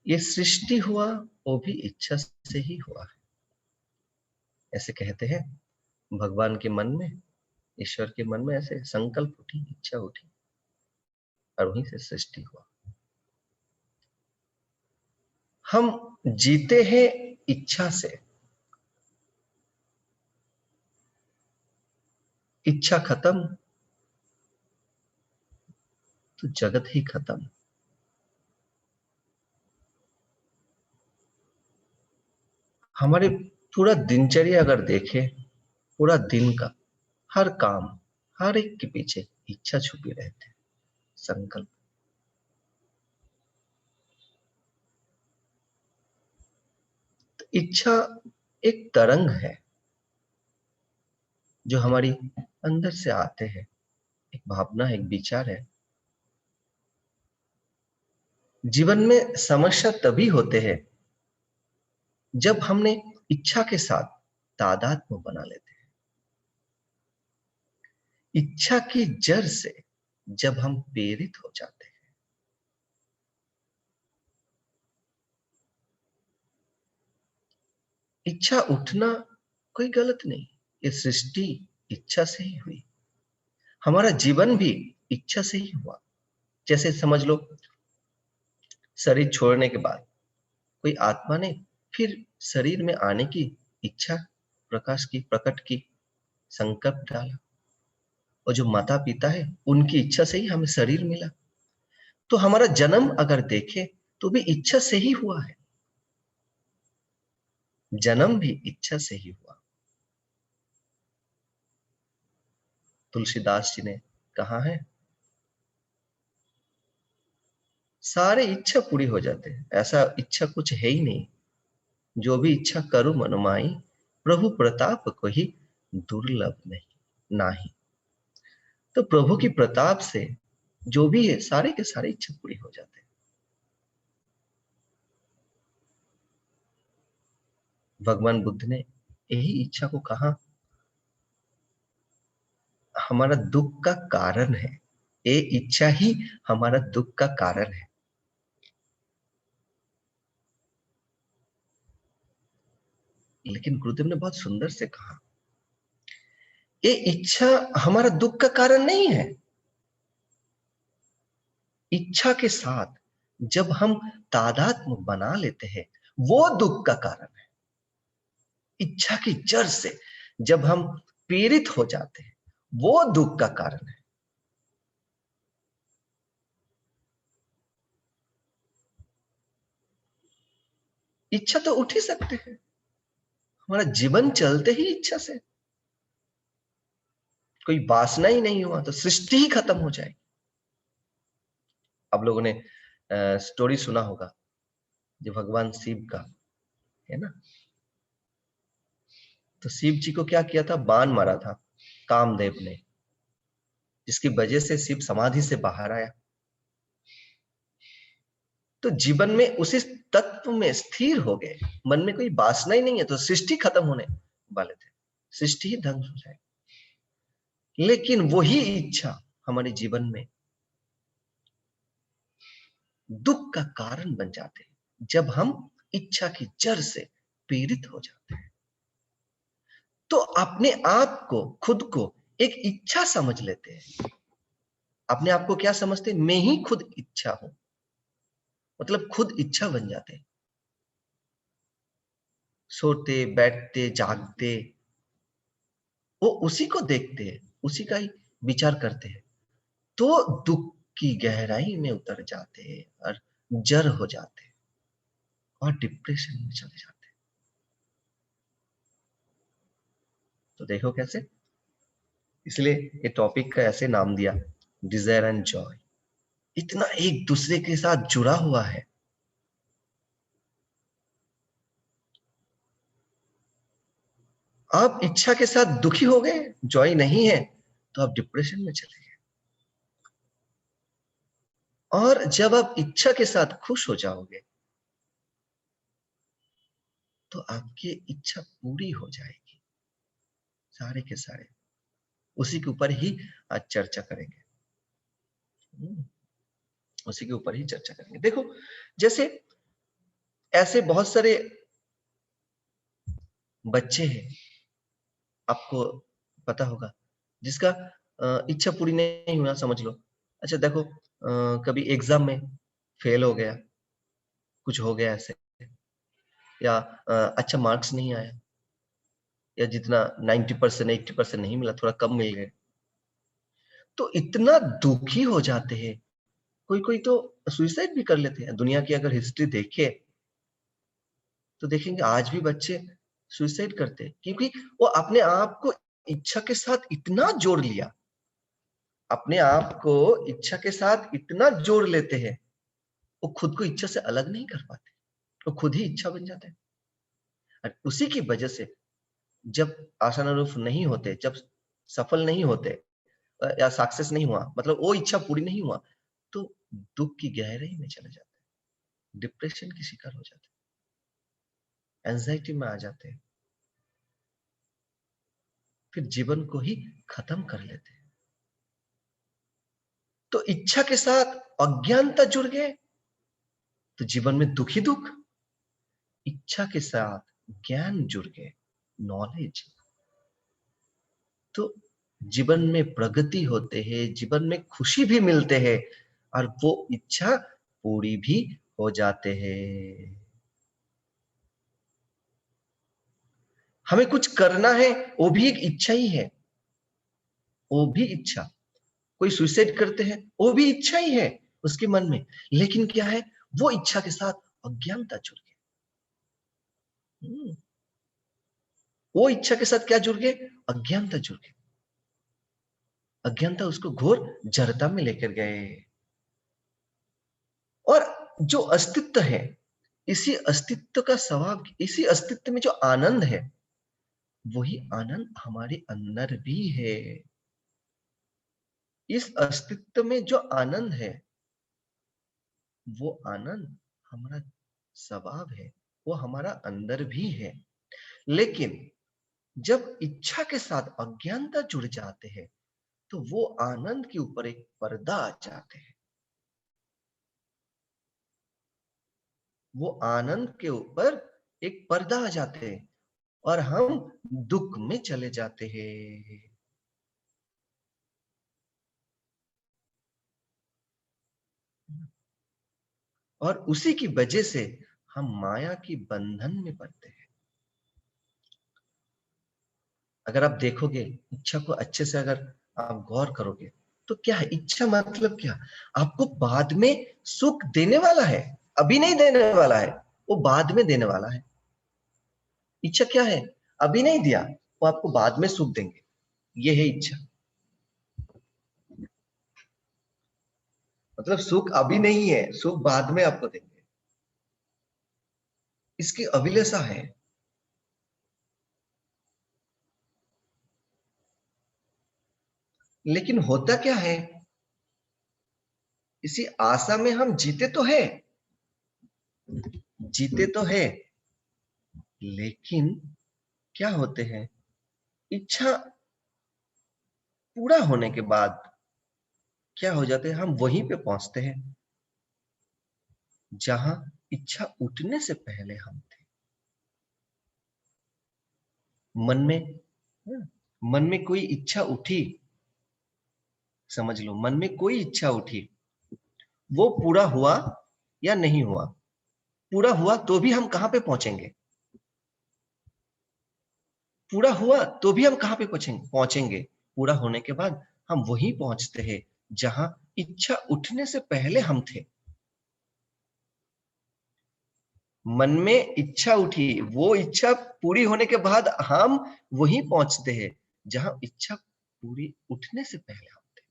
ये सृष्टि हुआ वो भी इच्छा से ही हुआ है। ऐसे कहते हैं भगवान के मन में, ईश्वर के मन में ऐसे संकल्प उठी, इच्छा उठी और वहीं से सृष्टि हुआ। हम जीते हैं इच्छा से, इच्छा खत्म तो जगत ही खत्म। हमारे पूरा दिनचर्या अगर देखें, पूरा दिन का हर काम, हर एक के पीछे इच्छा छुपी रहती है, संकल्प। तो इच्छा एक तरंग है जो हमारी अंदर से आते हैं, एक भावना, एक विचार है। जीवन में समस्या तभी होते हैं जब हमने इच्छा के साथ तादात्म्य बना लेते हैं। इच्छा की जड़ से जब हम प्रेरित हो जाते हैं। इच्छा उठना कोई गलत नहीं, ये सृष्टि इच्छा से ही हुई। हमारा जीवन भी इच्छा से ही हुआ। जैसे समझ लो, शरीर छोड़ने के बाद कोई आत्मा ने फिर शरीर में आने की इच्छा प्रकट की, संकल्प डाला। और जो माता पिता है उनकी इच्छा से ही हमें शरीर मिला। तो हमारा जन्म अगर देखे तो भी इच्छा से ही हुआ है। जन्म भी इच्छा से ही हुआ। तुलसीदास जी ने कहा है, सारे इच्छा पूरी हो जाते हैं, ऐसा इच्छा कुछ है ही नहीं। जो भी इच्छा करूं मनमाई, प्रभु प्रताप को ही दुर्लभ नहीं नाही। तो प्रभु की प्रताप से जो भी है सारे के सारे इच्छा पूरी हो जाते हैं। भगवान बुद्ध ने यही इच्छा को कहा हमारा दुख का कारण है। ये इच्छा ही हमारा दुख का कारण है। लेकिन गुरुदेव ने बहुत सुंदर से कहा, ये इच्छा हमारा दुख का कारण नहीं है। इच्छा के साथ जब हम तादात्म्य बना लेते हैं वो दुख का कारण है। इच्छा की जड़ से जब हम पीड़ित हो जाते हैं वो दुख का कारण है। इच्छा तो उठ ही सकते हैं, हमारा जीवन चलते ही इच्छा से। कोई वासना ही नहीं हुआ तो सृष्टि ही खत्म हो जाएगी। आप लोगों ने स्टोरी सुना होगा जो भगवान शिव का है ना। तो शिव जी को क्या किया था, बाण मारा था कामदेव ने, जिसकी वजह से शिव समाधि से बाहर आया। तो जीवन में उसी तत्व में स्थिर हो गए, मन में कोई वासना ही नहीं है, तो सृष्टि खत्म होने वाले थे, सृष्टि ही ध्वंस हो जाए। लेकिन वही इच्छा हमारे जीवन में दुख का कारण बन जाते हैं जब हम इच्छा की जड़ से पीड़ित हो जाते हैं। तो अपने आप को, खुद को एक इच्छा समझ लेते हैं। अपने आप को क्या समझते हैं, मैं ही खुद इच्छा हूं, मतलब खुद इच्छा बन जाते हैं। सोते बैठते जागते वो उसी को देखते हैं, उसी का ही विचार करते हैं। तो दुख की गहराई में उतर जाते हैं और जड़ हो जाते हैं और डिप्रेशन में चले जाते हैं। तो देखो कैसे, इसलिए ये टॉपिक का ऐसे नाम दिया, डिजायर एंड जॉय। इतना एक दूसरे के साथ जुड़ा हुआ है। आप इच्छा के साथ दुखी हो गए, जॉय नहीं है, तो आप डिप्रेशन में चले गए। और जब आप इच्छा के साथ खुश हो जाओगे तो आपकी इच्छा पूरी हो जाएगी। सारे के सारे उसी के ऊपर ही आज चर्चा करेंगे। उसी के ऊपर ही चर्चा करेंगे। देखो, जैसे ऐसे बहुत सारे बच्चे हैं, आपको पता होगा, जिसका इच्छा पूरी नहीं हुआ, समझ लो। अच्छा देखो, कभी एग्जाम में फेल हो गया, कुछ हो गया ऐसे, या अच्छा मार्क्स नहीं आया, या जितना 90% 80% नहीं मिला, थोड़ा कम मिल गए, तो इतना दुखी हो जाते हैं। कोई कोई तो सुसाइड भी कर लेते हैं। दुनिया की अगर हिस्ट्री देखे तो देखेंगे आज भी बच्चे सुसाइड करते हैं, क्योंकि वो अपने आप को इच्छा के साथ इतना जोड़ लिया, अपने आप को इच्छा के साथ इतना जोड़ लेते हैं, वो खुद को इच्छा से अलग नहीं कर पाते, वो खुद ही इच्छा बन जाते हैं। और उसी की वजह से जब आशानुरूप नहीं होते, जब सफल नहीं होते, या सक्सेस नहीं हुआ, मतलब वो इच्छा पूरी नहीं हुआ, तो दुख की गहराई में चले जाते हैं, डिप्रेशन की शिकार हो जाते हैं, एंजाइटी में आ जाते हैं, फिर जीवन को ही खत्म कर लेते हैं। तो इच्छा के साथ अज्ञानता जुड़ गए तो जीवन में दुख ही दुख, इच्छा के साथ ज्ञान जुड़ गए, नॉलेज, तो जीवन में प्रगति होते हैं, जीवन में खुशी भी मिलते हैं, और वो इच्छा पूरी भी हो जाते हैं। हमें कुछ करना है, वो भी एक इच्छा ही है, वो भी इच्छा। कोई सुसाइड करते हैं, वो भी इच्छा ही है उसके मन में, लेकिन क्या है, वो इच्छा के साथ अज्ञानता जुड़ गई। वो इच्छा के साथ क्या जुड़ गए, अज्ञानता जुड़ गई। अज्ञानता उसको घोर जड़ता में लेकर गए, और जो अस्तित्व है, इसी अस्तित्व का स्वभाव, इसी अस्तित्व में जो आनंद है, वही आनंद हमारे अंदर भी है। इस अस्तित्व में जो आनंद है, वो आनंद हमारा स्वभाव है, वो हमारा अंदर भी है। लेकिन जब इच्छा के साथ अज्ञानता जुड़ जाते हैं, तो वो आनंद के ऊपर एक पर्दा आ जाते हैं, वो आनंद के ऊपर एक पर्दा आ जाते हैं, और हम दुख में चले जाते हैं। और उसी की वजह से हम माया की बंधन में पड़ते हैं। अगर आप देखोगे इच्छा को अच्छे से, अगर आप गौर करोगे, तो क्या है इच्छा, मतलब क्या, आपको बाद में सुख देने वाला है, अभी नहीं देने वाला है, वो बाद में देने वाला है। इच्छा क्या है, अभी नहीं दिया, वो आपको बाद में सुख देंगे, ये है इच्छा। मतलब सुख अभी नहीं है, सुख बाद में आपको देंगे, इसकी अभिलाषा है। लेकिन होता क्या है, इसी आशा में हम जीते तो है, जीते तो है, लेकिन क्या होते हैं, इच्छा पूरा होने के बाद क्या हो जाते हैं, हम वहीं पे पहुंचते हैं जहां इच्छा उठने से पहले हम थे। मन में, मन में कोई इच्छा उठी, समझ लो मन में कोई इच्छा उठी, वो पूरा हुआ या नहीं हुआ, पूरा हुआ तो भी हम कहां पे पहुंचेंगे, पूरा हुआ तो भी हम कहां पे पहुंचेंगे, पूरा होने के बाद हम वहीं पहुंचते हैं जहां इच्छा उठने से पहले हम थे। मन में इच्छा उठी, वो इच्छा पूरी होने के बाद हम वहीं पहुंचते हैं जहां इच्छा पूरी उठने से पहले हम थे।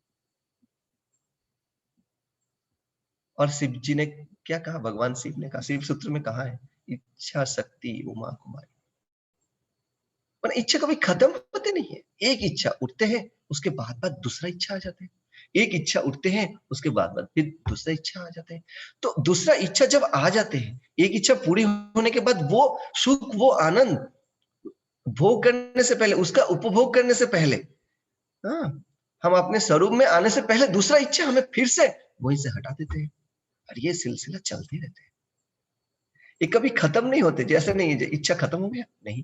और शिव जी ने क्या कहा, भगवान शिव ने कहा, शिव सूत्र में कहा है, इच्छा शक्ति उमा कुमारी। पर इच्छा कभी खत्म होते नहीं है, एक इच्छा उठते हैं, उसके बाद बाद दूसरा इच्छा आ जाते हैं, एक इच्छा उठते हैं, उसके बाद बाद फिर दूसरा इच्छा आ जाते हैं। तो दूसरा इच्छा जब आ जाते हैं, एक इच्छा पूरी होने के बाद वो सुख, वो आनंद भोग करने से पहले, उसका उपभोग करने से पहले, हाँ, हम अपने स्वरूप में आने से पहले दूसरा इच्छा हमें फिर से वहीं से हटा देते हैं, और ये सिलसिला चलते रहते हैं। ये कभी खत्म नहीं होते, जैसे नहीं इच्छा खत्म हो गया, नहीं।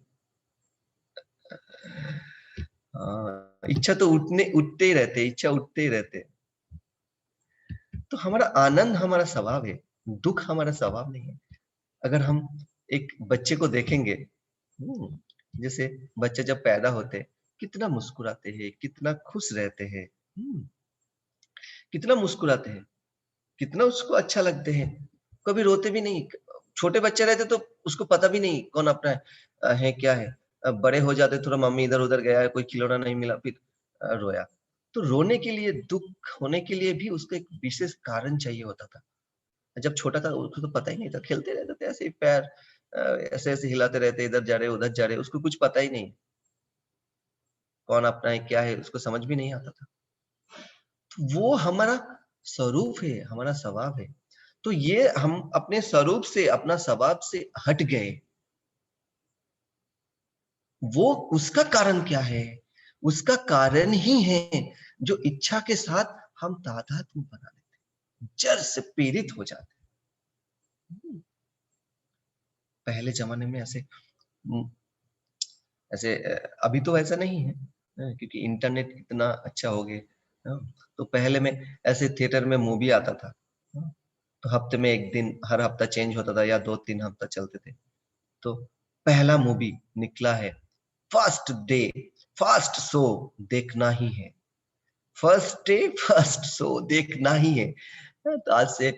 इच्छा तो उठते ही रहते, इच्छा उठते ही रहते। तो हमारा आनंद हमारा स्वभाव है, दुख हमारा स्वभाव नहीं है। अगर हम एक बच्चे को देखेंगे, जैसे बच्चे जब पैदा होते कितना मुस्कुराते हैं, कितना खुश रहते हैं, कितना मुस्कुराते हैं, कितना उसको अच्छा लगते हैं, कभी रोते भी नहीं। छोटे बच्चे रहते तो उसको पता भी नहीं कौन अपना है क्या है। बड़े हो जाते थोड़ा मम्मी इधर उधर गया है, कोई खिलौना नहीं मिला, फिर रोया। तो रोने के लिए, दुख होने के लिए भी उसको एक विशेष कारण चाहिए होता था। जब छोटा था उसको तो पता ही नहीं था, खेलते रहते थे ऐसे ही, पैर ऐसे ऐसे हिलाते रहते, इधर जा रहे उधर जा रहे, उसको कुछ पता ही नहीं कौन अपना है क्या है, उसको समझ भी नहीं आता था। तो वो हमारा स्वरूप है, हमारा स्वभाव है। तो ये हम अपने स्वरूप से, अपना स्वभाव से हट गए, वो उसका कारण क्या है? उसका कारण ही है जो इच्छा के साथ हम तादात्म्य बना लेते हैं, जड़ से पीड़ित हो जाते हैं। पहले जमाने में ऐसे ऐसे अभी तो ऐसा नहीं है, क्योंकि इंटरनेट इतना अच्छा हो गया। तो पहले में ऐसे थिएटर में मूवी आता था, तो हफ्ते में एक दिन, हर हफ्ता चेंज होता था या 2-3 हफ्ता चलते थे। तो पहला मूवी निकला है, फर्स्ट डे फर्स्ट शो देखना ही है, फर्स्ट डे फर्स्ट शो देखना ही है। तो आज से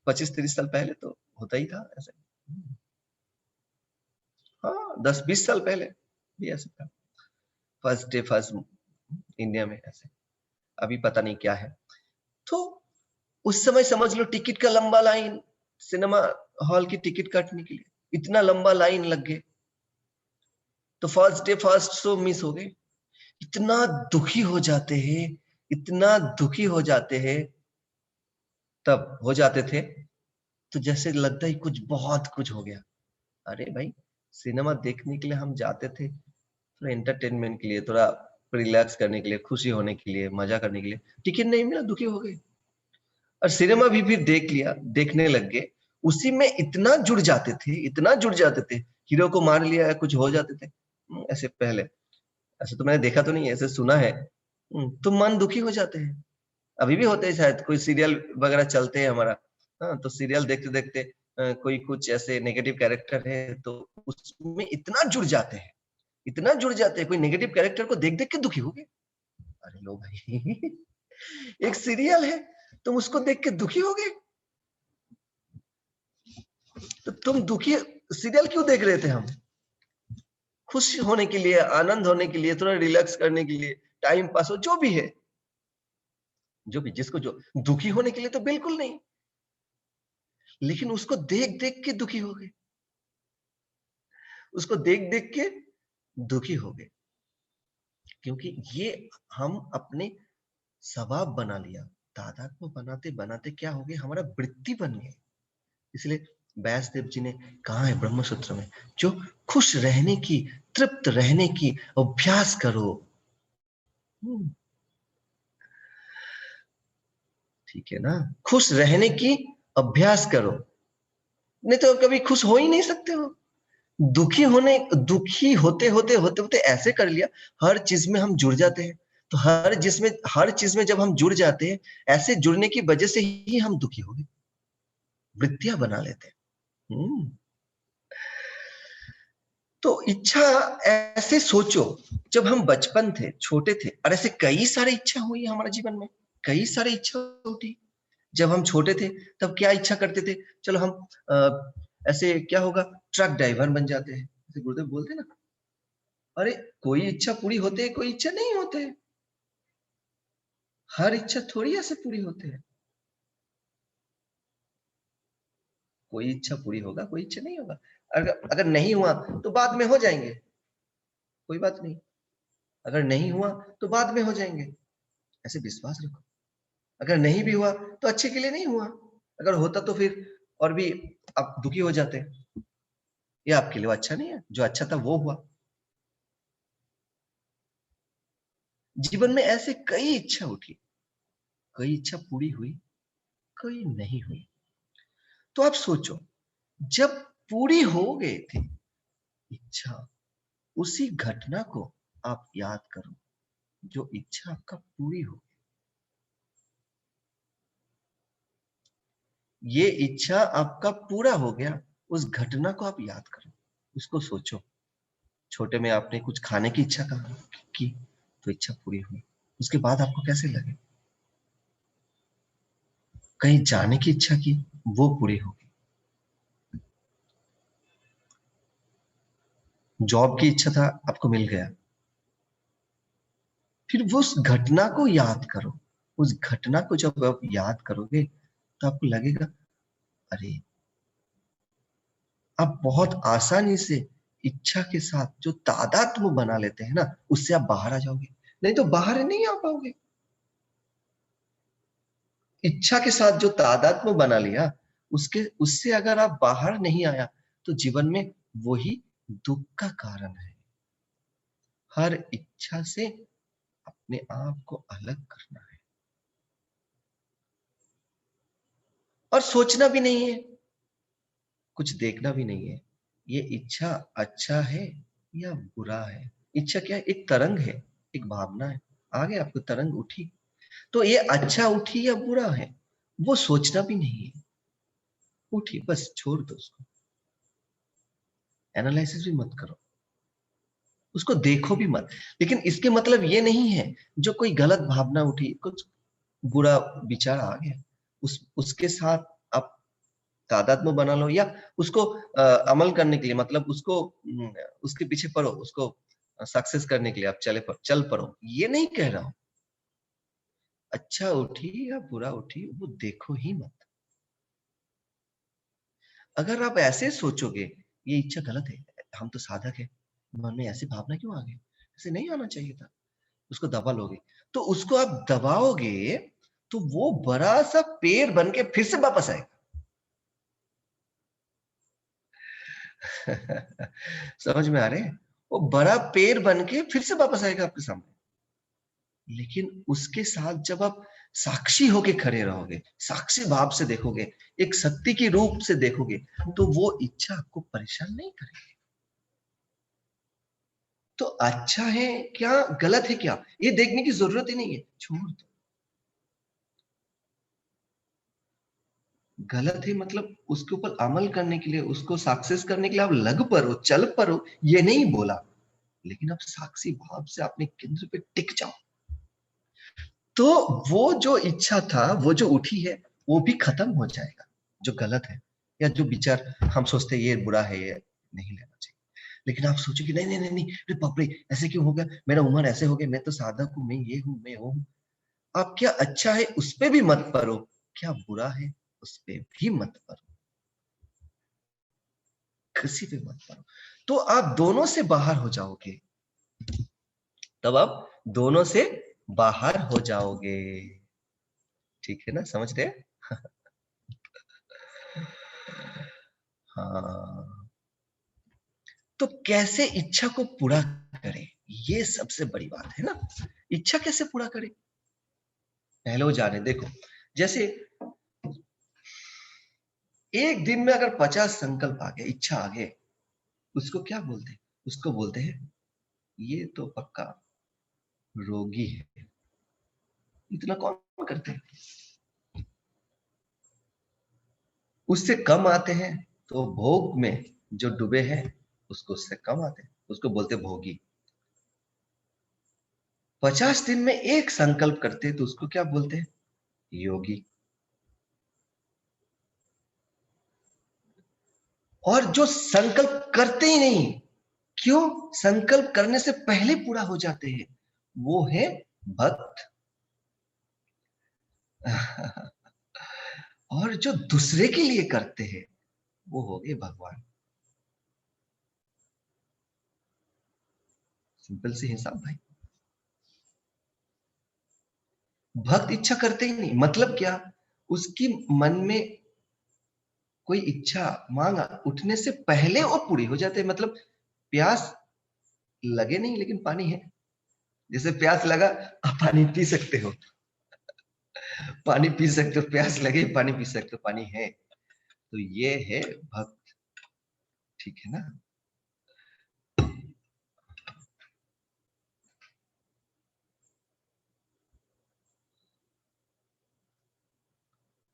25-30 साल पहले तो होता ही था ऐसे। हाँ, 10-20 साल पहले भी ऐसा था, फर्स्ट डे फर्स्ट, इंडिया में ऐसे। अभी पता नहीं क्या है। तो उस समय समझ लो टिकट का लंबा लाइन, सिनेमा हॉल की टिकट काटने के लिए इतना लंबा लाइन लग गए, तो first day first show miss हो गए। इतना दुखी हो जाते हैं, इतना दुखी हो जाते हैं, तब हो जाते थे तो जैसे लगता ही कुछ बहुत कुछ हो गया। अरे भाई, सिनेमा देखने के लिए हम जाते थे थोड़ा एंटरटेनमेंट के लिए, थोड़ा रिलैक्स करने के लिए, खुशी होने के लिए, मजा करने के लिए, टिकट नहीं मिला, दुखी हो गए। और सिनेमा भी फिर देख लिया, देखने लग गए, उसी में इतना जुड़ जाते थे, इतना जुड़ जाते थे, हीरो को मार लिया, कुछ हो जाते थे। ऐसे पहले, ऐसे तो मैंने देखा तो नहीं, ऐसे सुना है। तो मन दुखी हो जाते हैं, अभी भी होते हैं शायद, कोई सीरियल वगैरह चलते हैं हमारा, हाँ, तो सीरियल देखते देखते कोई कुछ ऐसे नेगेटिव कैरेक्टर है तो उसमें इतना जुड़ जाते हैं, इतना जुड़ जाते हैं, कोई नेगेटिव कैरेक्टर को देख देख के दुखी हो गए। अरे लो भाई, एक सीरियल है, तुम उसको देख के दुखी हो गए, तो तुम दुखी सीरियल क्यों देख रहे थे? हम खुश होने के लिए, आनंद होने के लिए, थोड़ा रिलैक्स करने के लिए, टाइम पास हो, जो भी है, जो भी जिसको जो, दुखी होने के लिए तो बिल्कुल नहीं, लेकिन उसको देख देख के दुखी हो गए, उसको देख देख के दुखी हो गए, क्योंकि ये हम अपने स्वभाव बना लिया। तादात्म्य बनाते बनाते क्या हो गया, हमारा वृत्ति बन गए। इसलिए व्यासदेव जी ने कहा है ब्रह्मसूत्र में, जो खुश रहने की, तृप्त रहने की अभ्यास करो। ठीक है ना, खुश रहने की अभ्यास करो, नहीं तो कभी खुश हो ही नहीं सकते हो। दुखी होते होते होते होते ऐसे कर लिया, हर चीज में हम जुड़ जाते हैं। तो हर चीज में जब हम जुड़ जाते हैं, ऐसे जुड़ने की वजह से ही हम दुखी हो गए, वृत्तियां बना लेते हैं। तो इच्छा, ऐसे सोचो, जब हम बचपन थे, छोटे थे, और ऐसे कई सारी इच्छा हुई हमारे जीवन में, कई सारी इच्छा उठी। जब हम छोटे थे तब क्या इच्छा करते थे, चलो हम ऐसे क्या होगा, ट्रक ड्राइवर बन जाते हैं, ऐसे गुरुदेव बोलते हैं ना। अरे, कोई इच्छा पूरी होते है, कोई इच्छा नहीं होते है। हर इच्छा थोड़ी ऐसे पूरी होते है, कोई इच्छा पूरी होगा, कोई इच्छा नहीं होगा। अगर अगर नहीं हुआ तो बाद में हो जाएंगे, कोई बात नहीं। अगर नहीं हुआ तो बाद में हो जाएंगे, ऐसे विश्वास रखो। अगर नहीं भी हुआ तो अच्छे के लिए नहीं हुआ, अगर होता तो फिर और भी आप दुखी हो जाते। ये आपके लिए वो अच्छा नहीं है, जो अच्छा था वो हुआ। जीवन में ऐसे कई इच्छा उठी, कई इच्छा पूरी हुई, कई नहीं हुई। तो आप सोचो, जब पूरी हो गई थी इच्छा, उसी घटना को आप याद करो जो इच्छा आपका पूरी हो। ये इच्छा आपका पूरा हो गया, उस घटना को आप याद करो, उसको सोचो। छोटे में आपने कुछ खाने की इच्छा की, तो इच्छा पूरी हुई। उसके बाद आपको कैसे लगे? कहीं जाने की इच्छा की, वो पूरी होगी। जॉब की इच्छा था, आपको मिल गया। फिर वो उस घटना को याद करो। उस घटना को जब आप याद करोगे तो आपको लगेगा, अरे, आप बहुत आसानी से इच्छा के साथ जो तादात्म्य बना लेते हैं ना, उससे आप बाहर आ जाओगे। नहीं तो बाहर नहीं आ पाओगे। इच्छा के साथ जो तादात्म्य बना लिया, उससे अगर आप बाहर नहीं आया तो जीवन में वही दुख का कारण है। हर इच्छा से अपने आप को अलग करना है और सोचना भी नहीं है, कुछ देखना भी नहीं है। ये इच्छा अच्छा है या बुरा है? इच्छा क्या है? एक तरंग है, एक भावना है। आगे आपको तरंग उठी, तो ये अच्छा उठी या बुरा है, वो सोचना भी नहीं है। उठी, बस छोड़ दो उसको। एनालिसिस भी मत करो, उसको देखो भी मत। लेकिन इसके मतलब ये नहीं है जो कोई गलत भावना उठी, कुछ बुरा विचार आ गया, उसके साथ आप तादात्म्य बना लो या उसको अमल करने के लिए, मतलब उसको उसके पीछे पड़ो, उसको सक्सेस करने के लिए आप चल पड़ो, ये नहीं कह रहा हूं। अच्छा उठी या बुरा उठी, वो देखो ही मत। अगर आप ऐसे सोचोगे ये इच्छा गलत है, हम तो साधक है, मन में ऐसी भावना क्यों आ गई, ऐसे नहीं आना चाहिए था, उसको दबा लोगे, तो उसको आप दबाओगे तो वो बड़ा सा पेड़ बन के फिर से वापस आएगा। समझ में आ रहे हैं? वो बड़ा पेड़ बन के फिर से वापस आएगा आपके सामने। लेकिन उसके साथ जब आप साक्षी होके खड़े रहोगे, साक्षी भाव से देखोगे, एक शक्ति के रूप से देखोगे, तो वो इच्छा आपको परेशान नहीं करेगी। तो अच्छा है क्या, गलत है क्या, ये देखने की जरूरत ही नहीं है, छोड़ दो। गलत है मतलब उसके ऊपर अमल करने के लिए, उसको सक्सेस करने के लिए आप लग पड़ो, चल पड़ो, ये नहीं बोला। लेकिन आप साक्षी भाव से अपने केंद्र पे टिक जाओ, तो वो जो इच्छा था, वो जो उठी है, वो भी खत्म हो जाएगा, जो गलत है या जो विचार हम सोचते हैं ये बुरा है, ये नहीं लेना चाहिए। लेकिन आप सोचो कि नहीं नहीं नहीं नहीं, अरे बाप रे, ऐसे क्यों हो गया, मेरा उम्र ऐसे हो गया, मैं तो साधक हूँ, मैं ये हूँ, मैं वो हूँ। आप क्या अच्छा है उस पे भी मत पड़ो, क्या बुरा है उस पे भी मत पड़ो, किसी पे मत पड़ो। तो आप दोनों से बाहर हो जाओगे, तब आप दोनों से बाहर हो जाओगे। ठीक है ना, समझ रहे हैं? हाँ। तो कैसे इच्छा को पूरा करें, ये सबसे बड़ी बात है ना। इच्छा कैसे पूरा करें, पहले वो जाने। देखो, जैसे एक दिन में अगर 50 संकल्प आ गए, इच्छा आ गए, उसको क्या बोलते हैं? उसको बोलते हैं ये तो पक्का रोगी है। इतना कौन करते हैं? उससे कम आते हैं तो भोग में जो डूबे हैं, उसको उससे कम आते हैं, उसको बोलते भोगी। 50 दिन में एक संकल्प करते हैं तो उसको क्या बोलते हैं? योगी। और जो संकल्प करते ही नहीं, क्यों, संकल्प करने से पहले पूरा हो जाते हैं, वो है भक्त। और जो दूसरे के लिए करते हैं, वो हो गए भगवान। सिंपल सी हिसाब भाई। भक्त इच्छा करते ही नहीं, मतलब क्या, उसकी मन में कोई इच्छा मांगा उठने से पहले वो पूरी हो जाते हैं। मतलब प्यास लगे नहीं लेकिन पानी है, जैसे प्यास लगा, आप पानी पी सकते हो, पानी पी सकते हो, प्यास लगे पानी पी सकते हो, पानी है। तो ये है भक्त। ठीक है ना।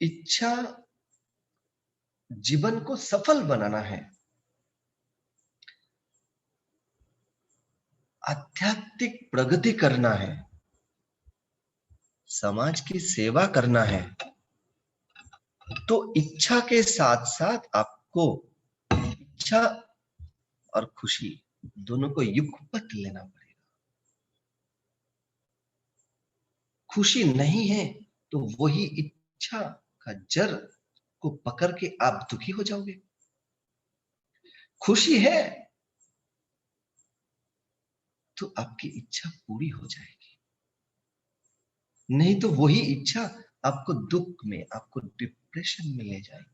इच्छा जीवन को सफल बनाना है, आध्यात्मिक प्रगति करना है, समाज की सेवा करना है, तो इच्छा के साथ साथ आपको इच्छा और खुशी दोनों को युगपत लेना पड़ेगा। खुशी नहीं है तो वही इच्छा का जड़ को पकड़ के आप दुखी हो जाओगे। खुशी है तो आपकी इच्छा पूरी हो जाएगी, नहीं तो वही इच्छा आपको दुख में, आपको डिप्रेशन में ले जाएगी।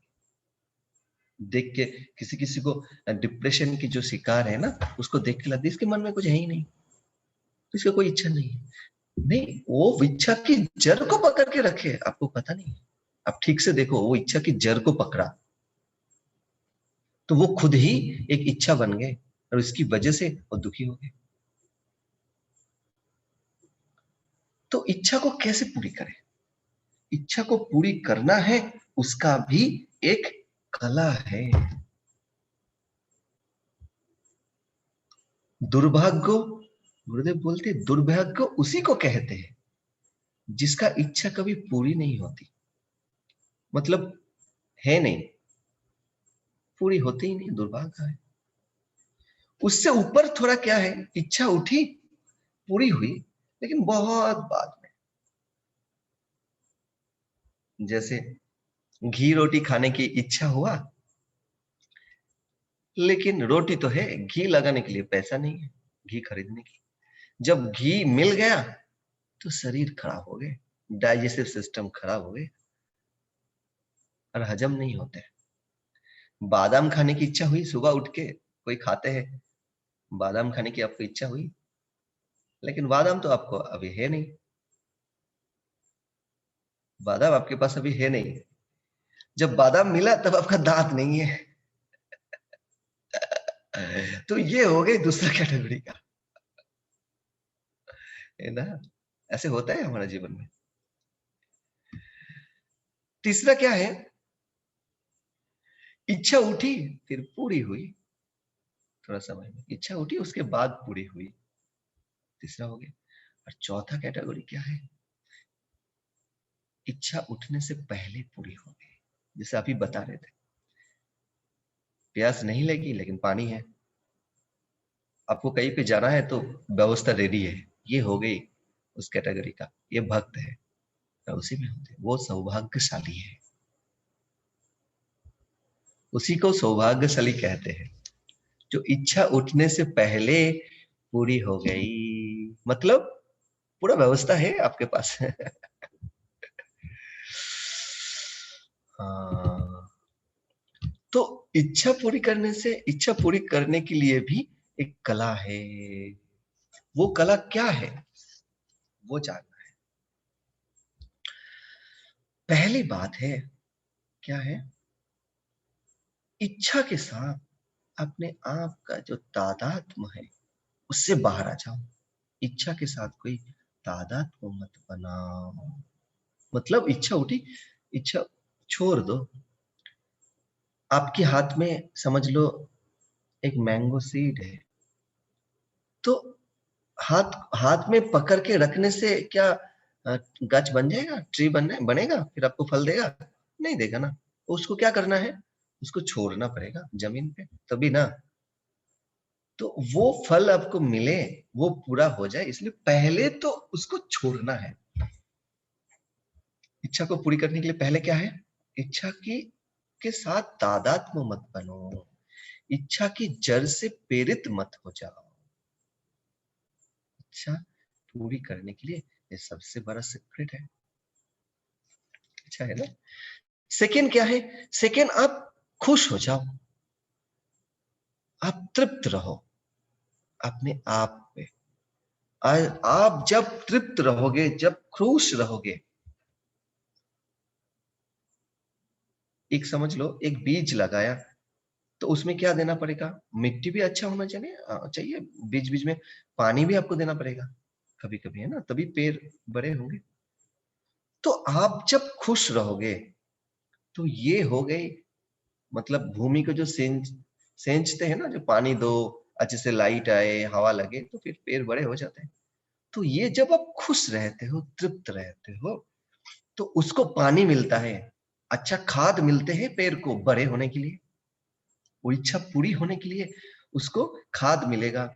देख के किसी किसी को डिप्रेशन की जो शिकार है ना, उसको देख के लगता है इसके मन में कुछ है ही नहीं, इसका कोई इच्छा नहीं है। नहीं, वो इच्छा की जड़ को पकड़ के रखे, आपको पता नहीं। आप ठीक से देखो, वो इच्छा की जड़ को पकड़ा तो वो खुद ही एक इच्छा बन गए और इसकी वजह से वो दुखी हो गए। तो इच्छा को कैसे पूरी करें? इच्छा को पूरी करना है, उसका भी एक कला है। दुर्भाग्य, गुरुदेव बोलते दुर्भाग्य उसी को कहते हैं जिसका इच्छा कभी पूरी नहीं होती, मतलब है नहीं, पूरी होती ही नहीं, दुर्भाग्य है। उससे ऊपर थोड़ा क्या है, इच्छा उठी, पूरी हुई, लेकिन बहुत बाद में। जैसे घी रोटी खाने की इच्छा हुआ, लेकिन रोटी तो है, घी लगाने के लिए पैसा नहीं है, घी खरीदने की। जब घी मिल गया तो शरीर खराब हो गए, डाइजेस्टिव सिस्टम खराब हो गए और हजम नहीं होते। बादाम खाने की इच्छा हुई, सुबह उठ के कोई खाते हैं, बादाम खाने की आपको इच्छा हुई, लेकिन बादाम तो आपको अभी है नहीं, बादाम आपके पास अभी है नहीं। जब बादाम मिला तब आपका दांत नहीं है। तो ये हो गई दूसरा कैटेगरी का, है ना। ऐसे होता है हमारे जीवन में। तीसरा क्या है, इच्छा उठी फिर पूरी हुई, थोड़ा समय में इच्छा उठी उसके बाद पूरी हुई, तीसरा हो गया। और चौथा कैटेगरी क्या है, इच्छा उठने से पहले पूरी हो गई। जैसे आप ही बता रहे थे, प्यास नहीं लगी लेकिन पानी है, आपको कहीं पे जाना है तो व्यवस्था रेडी है, ये हो गई उस कैटेगरी का, ये भक्त है, तो उसी में होते, वो सौभाग्यशाली है, उसी को सौभाग्यशाली कहते हैं जो इच्छा उठने से पहले पूरी हो गई, मतलब पूरा व्यवस्था है आपके पास। हाँ, तो इच्छा पूरी करने से, इच्छा पूरी करने के लिए भी एक कला है। वो कला क्या है, वो जानना है। पहली बात है, क्या है, इच्छा के साथ अपने आप का जो तादात्म्य है उससे बाहर आ जाओ। इच्छा के साथ कोई तादात्म्य मत बनाओ। मतलब इच्छा उठी, इच्छा छोड़ दो। आपके हाथ में समझ लो एक मैंगो सीड है, तो हाथ हाथ में पकड़ के रखने से क्या गाछ बन जाएगा, ट्री बनेगा, फिर आपको फल देगा? नहीं देगा ना। उसको क्या करना है, उसको छोड़ना पड़ेगा जमीन पे, तभी ना। तो वो फल आपको मिले, वो पूरा हो जाए, इसलिए पहले तो उसको छोड़ना है। इच्छा को पूरी करने के लिए पहले क्या है, इच्छा की के साथ तादात्म्य मत बनो, इच्छा की जड़ से प्रेरित मत हो जाओ। इच्छा पूरी करने के लिए ये सबसे बड़ा सीक्रेट है। अच्छा है ना। सेकंड क्या है, सेकंड आप खुश हो जाओ, आप तृप्त रहो अपने आप पे। आप जब तृप्त रहोगे, जब खुश रहोगे, एक समझ लो एक बीज लगाया, तो उसमें क्या देना पड़ेगा? मिट्टी भी अच्छा होना चाहिए, बीच बीच में पानी भी आपको देना पड़ेगा कभी कभी, है ना, तभी पेड़ बड़े होंगे। तो आप जब खुश रहोगे तो ये हो गई, मतलब भूमि को जो सेंचते हैं ना, जो पानी दो, अच्छे से लाइट आए, हवा लगे, तो फिर पेड़ बड़े हो जाते हैं। तो ये जब आप खुश रहते हो, तृप्त रहते हो, तो उसको पानी मिलता है, अच्छा खाद मिलते हैं पेड़ को बड़े होने के लिए, वो इच्छा पूरी होने के लिए उसको खाद मिलेगा,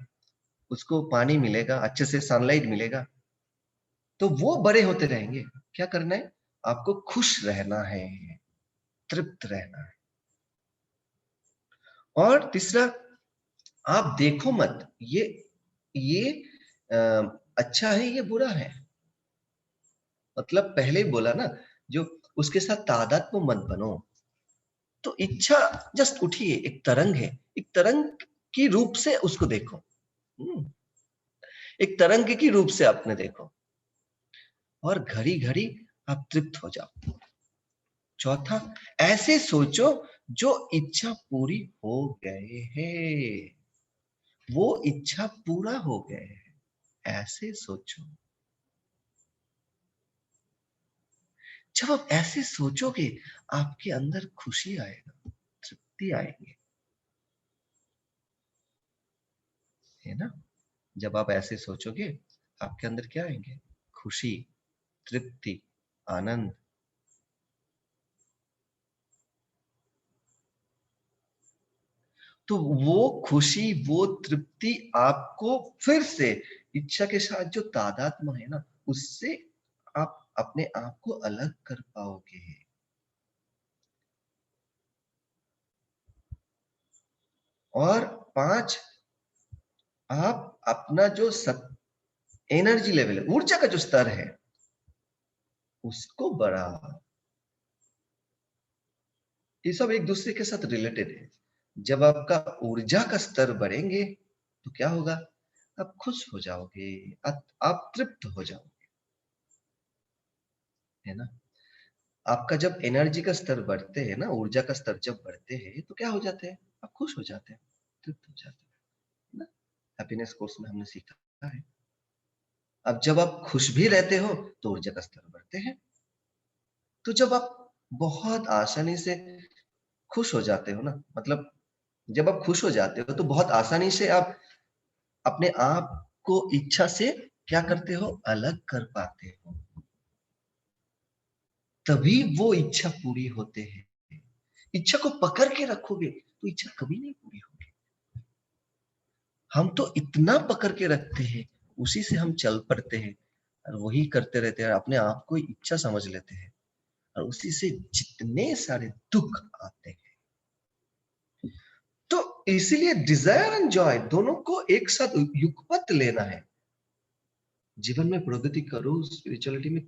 उसको पानी मिलेगा, अच्छे से सनलाइट मिलेगा, तो वो बड़े होते रहेंगे। क्या करना है? आपको खुश रहना है, तृप्त रहना है। और तीसरा, आप देखो मत ये अच्छा है, ये बुरा है। मतलब पहले ही बोला ना, जो उसके साथ तादात्म्य मत बनो। तो इच्छा जस्ट उठी है, एक तरंग है, एक तरंग की रूप से उसको देखो। एक तरंग की रूप से आपने देखो, और घड़ी घड़ी आप तृप्त हो जाओ। चौथा, ऐसे सोचो जो इच्छा पूरी हो गए है, वो इच्छा पूरा हो गए है, ऐसे सोचो। जब आप ऐसे सोचोगे, आपके अंदर खुशी आएगा, तृप्ति आएगी, है ना। जब आप ऐसे सोचोगे, आपके अंदर क्या आएंगे? खुशी, तृप्ति, आनंद। तो वो खुशी, वो तृप्ति आपको फिर से इच्छा के साथ जो तादात्म्य है ना, उससे आप अपने आप को अलग कर पाओगे। और पांच, आप अपना जो एनर्जी लेवल है, ऊर्जा का जो स्तर है, उसको बढ़ाओ। ये सब एक दूसरे के साथ रिलेटेड है। जब आपका ऊर्जा का स्तर बढ़ेंगे तो क्या होगा? आप खुश हो जाओगे, आप तृप्त हो जाओगे, है ना। आपका जब एनर्जी का स्तर बढ़ते हैं ना, ऊर्जा का स्तर जब बढ़ते हैं, तो क्या हो जाते हैं? आप खुश हो जाते हैं, तृप्त हो जाते हैं, है ना। हैप्पीनेस कोर्स में हमने सीखा है। अब जब आप खुश भी रहते हो तो ऊर्जा का स्तर बढ़ते हैं। तो जब आप बहुत आसानी से खुश हो जाते हो ना, मतलब जब आप खुश हो जाते हो तो बहुत आसानी से आप अपने आप को इच्छा से क्या करते हो? अलग कर पाते हो। तभी वो इच्छा पूरी होते हैं। इच्छा को पकड़ के रखोगे तो इच्छा कभी नहीं पूरी होगी। हम तो इतना पकड़ के रखते हैं, उसी से हम चल पड़ते हैं और वही करते रहते हैं, अपने आप को इच्छा समझ लेते हैं, और उसी से जितने सारे दुख आते हैं। तो इसीलिए डिजायर एंड जॉय दोनों को एक साथ युगपत लेना है। जीवन में प्रगति करो, स्पिरिचुअलिटी में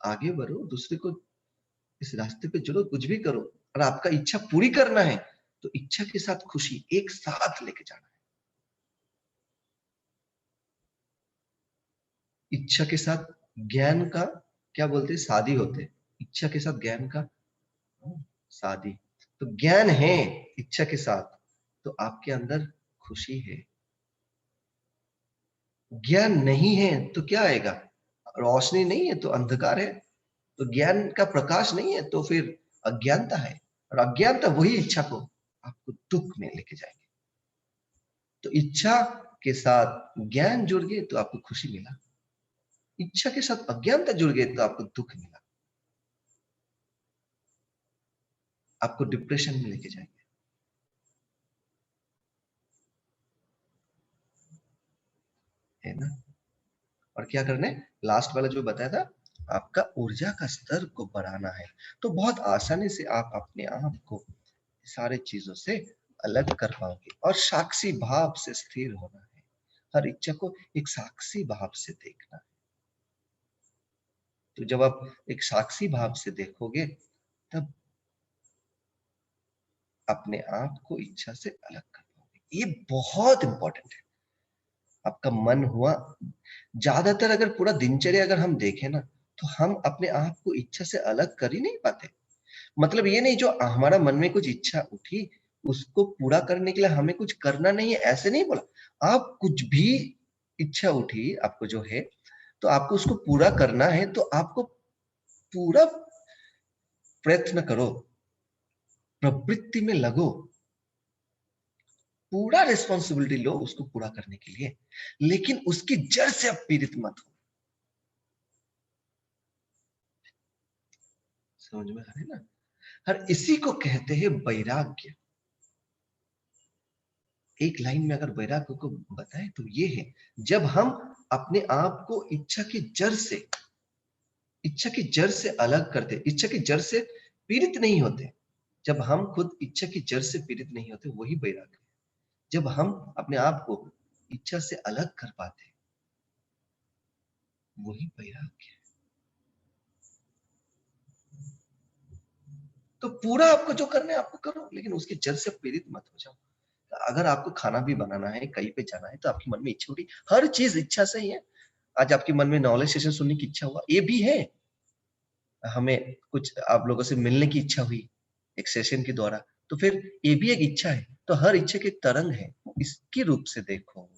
आगे बढ़ो, दूसरे को इस रास्ते पे चलो, कुछ भी करो, और आपका इच्छा पूरी करना है तो इच्छा के साथ खुशी एक साथ लेके जाना है। इच्छा के साथ ज्ञान का क्या बोलते हैं? शादी होते हैं। इच्छा के साथ ज्ञान का शादी। तो ज्ञान है इच्छा के साथ तो आपके अंदर खुशी है। ज्ञान नहीं है तो क्या आएगा? रोशनी नहीं है तो अंधकार है। तो ज्ञान का प्रकाश नहीं है तो फिर अज्ञानता है, और अज्ञानता वही इच्छा को आपको दुख में लेके जाएगी। तो इच्छा के साथ ज्ञान जुड़ गए तो आपको खुशी मिला, इच्छा के साथ अज्ञानता जुड़ गए तो आपको दुख मिला, आपको डिप्रेशन में लेके जाएंगे, है ना। और क्या करना है? लास्ट वाला जो बताया था, आपका ऊर्जा का स्तर को बढ़ाना है। तो बहुत आसानी से आप अपने आप को सारे चीजों से अलग कर पाओगे, और साक्षी भाव से स्थिर होना है। हर इच्छा को एक साक्षी भाव से देखना है। तो जब आप एक साक्षी भाव से देखोगे, तब अपने आप को इच्छा से अलग कर पाओगे। ये बहुत इंपॉर्टेंट है। आपका मन हुआ, ज्यादातर अगर पूरा दिनचर्या अगर हम देखें ना, तो हम अपने आप को इच्छा से अलग कर ही नहीं पाते। मतलब ये नहीं, जो हमारा मन में कुछ इच्छा उठी, उसको पूरा करने के लिए हमें कुछ करना नहीं है, ऐसे नहीं बोला। आप कुछ भी इच्छा उठी आपको जो है, तो आपको उसको पूरा करना है, तो आपको पूरा प्रयत्न करो, प्रवृत्ति में लगो, पूरा रिस्पॉन्सिबिलिटी लो उसको पूरा करने के लिए, लेकिन उसकी जड़ से आप पीड़ित मत हो। समझ में आ रहा है ना? हर इसी को कहते हैं वैराग्य। एक लाइन में अगर वैराग्य को बताएं तो ये है, जब हम अपने आप को इच्छा की जड़ से अलग करते, इच्छा की जड़ से पीड़ित नहीं होते, जब हम खुद इच्छा की जड़ से पीड़ित नहीं होते, वही वैराग्य है। जब हम अपने आप को इच्छा से अलग कर पाते, वही वैराग्य है। तो पूरा आपको जो करना है आपको करो, लेकिन उसकी जड़ से पीड़ित मत हो जाओ। अगर आपको खाना भी बनाना है, कहीं पे जाना है, तो आपके मन में इच्छा उठी, हर चीज इच्छा से ही है। आज आपके मन में नॉलेज सेशन सुनने की इच्छा हुआ, ये भी है। हमें कुछ आप लोगों से मिलने की इच्छा हुई एक सेशन के द्वारा, तो फिर ये भी एक इच्छा है। तो हर इच्छा की तरंग है, इसके रूप से देखो।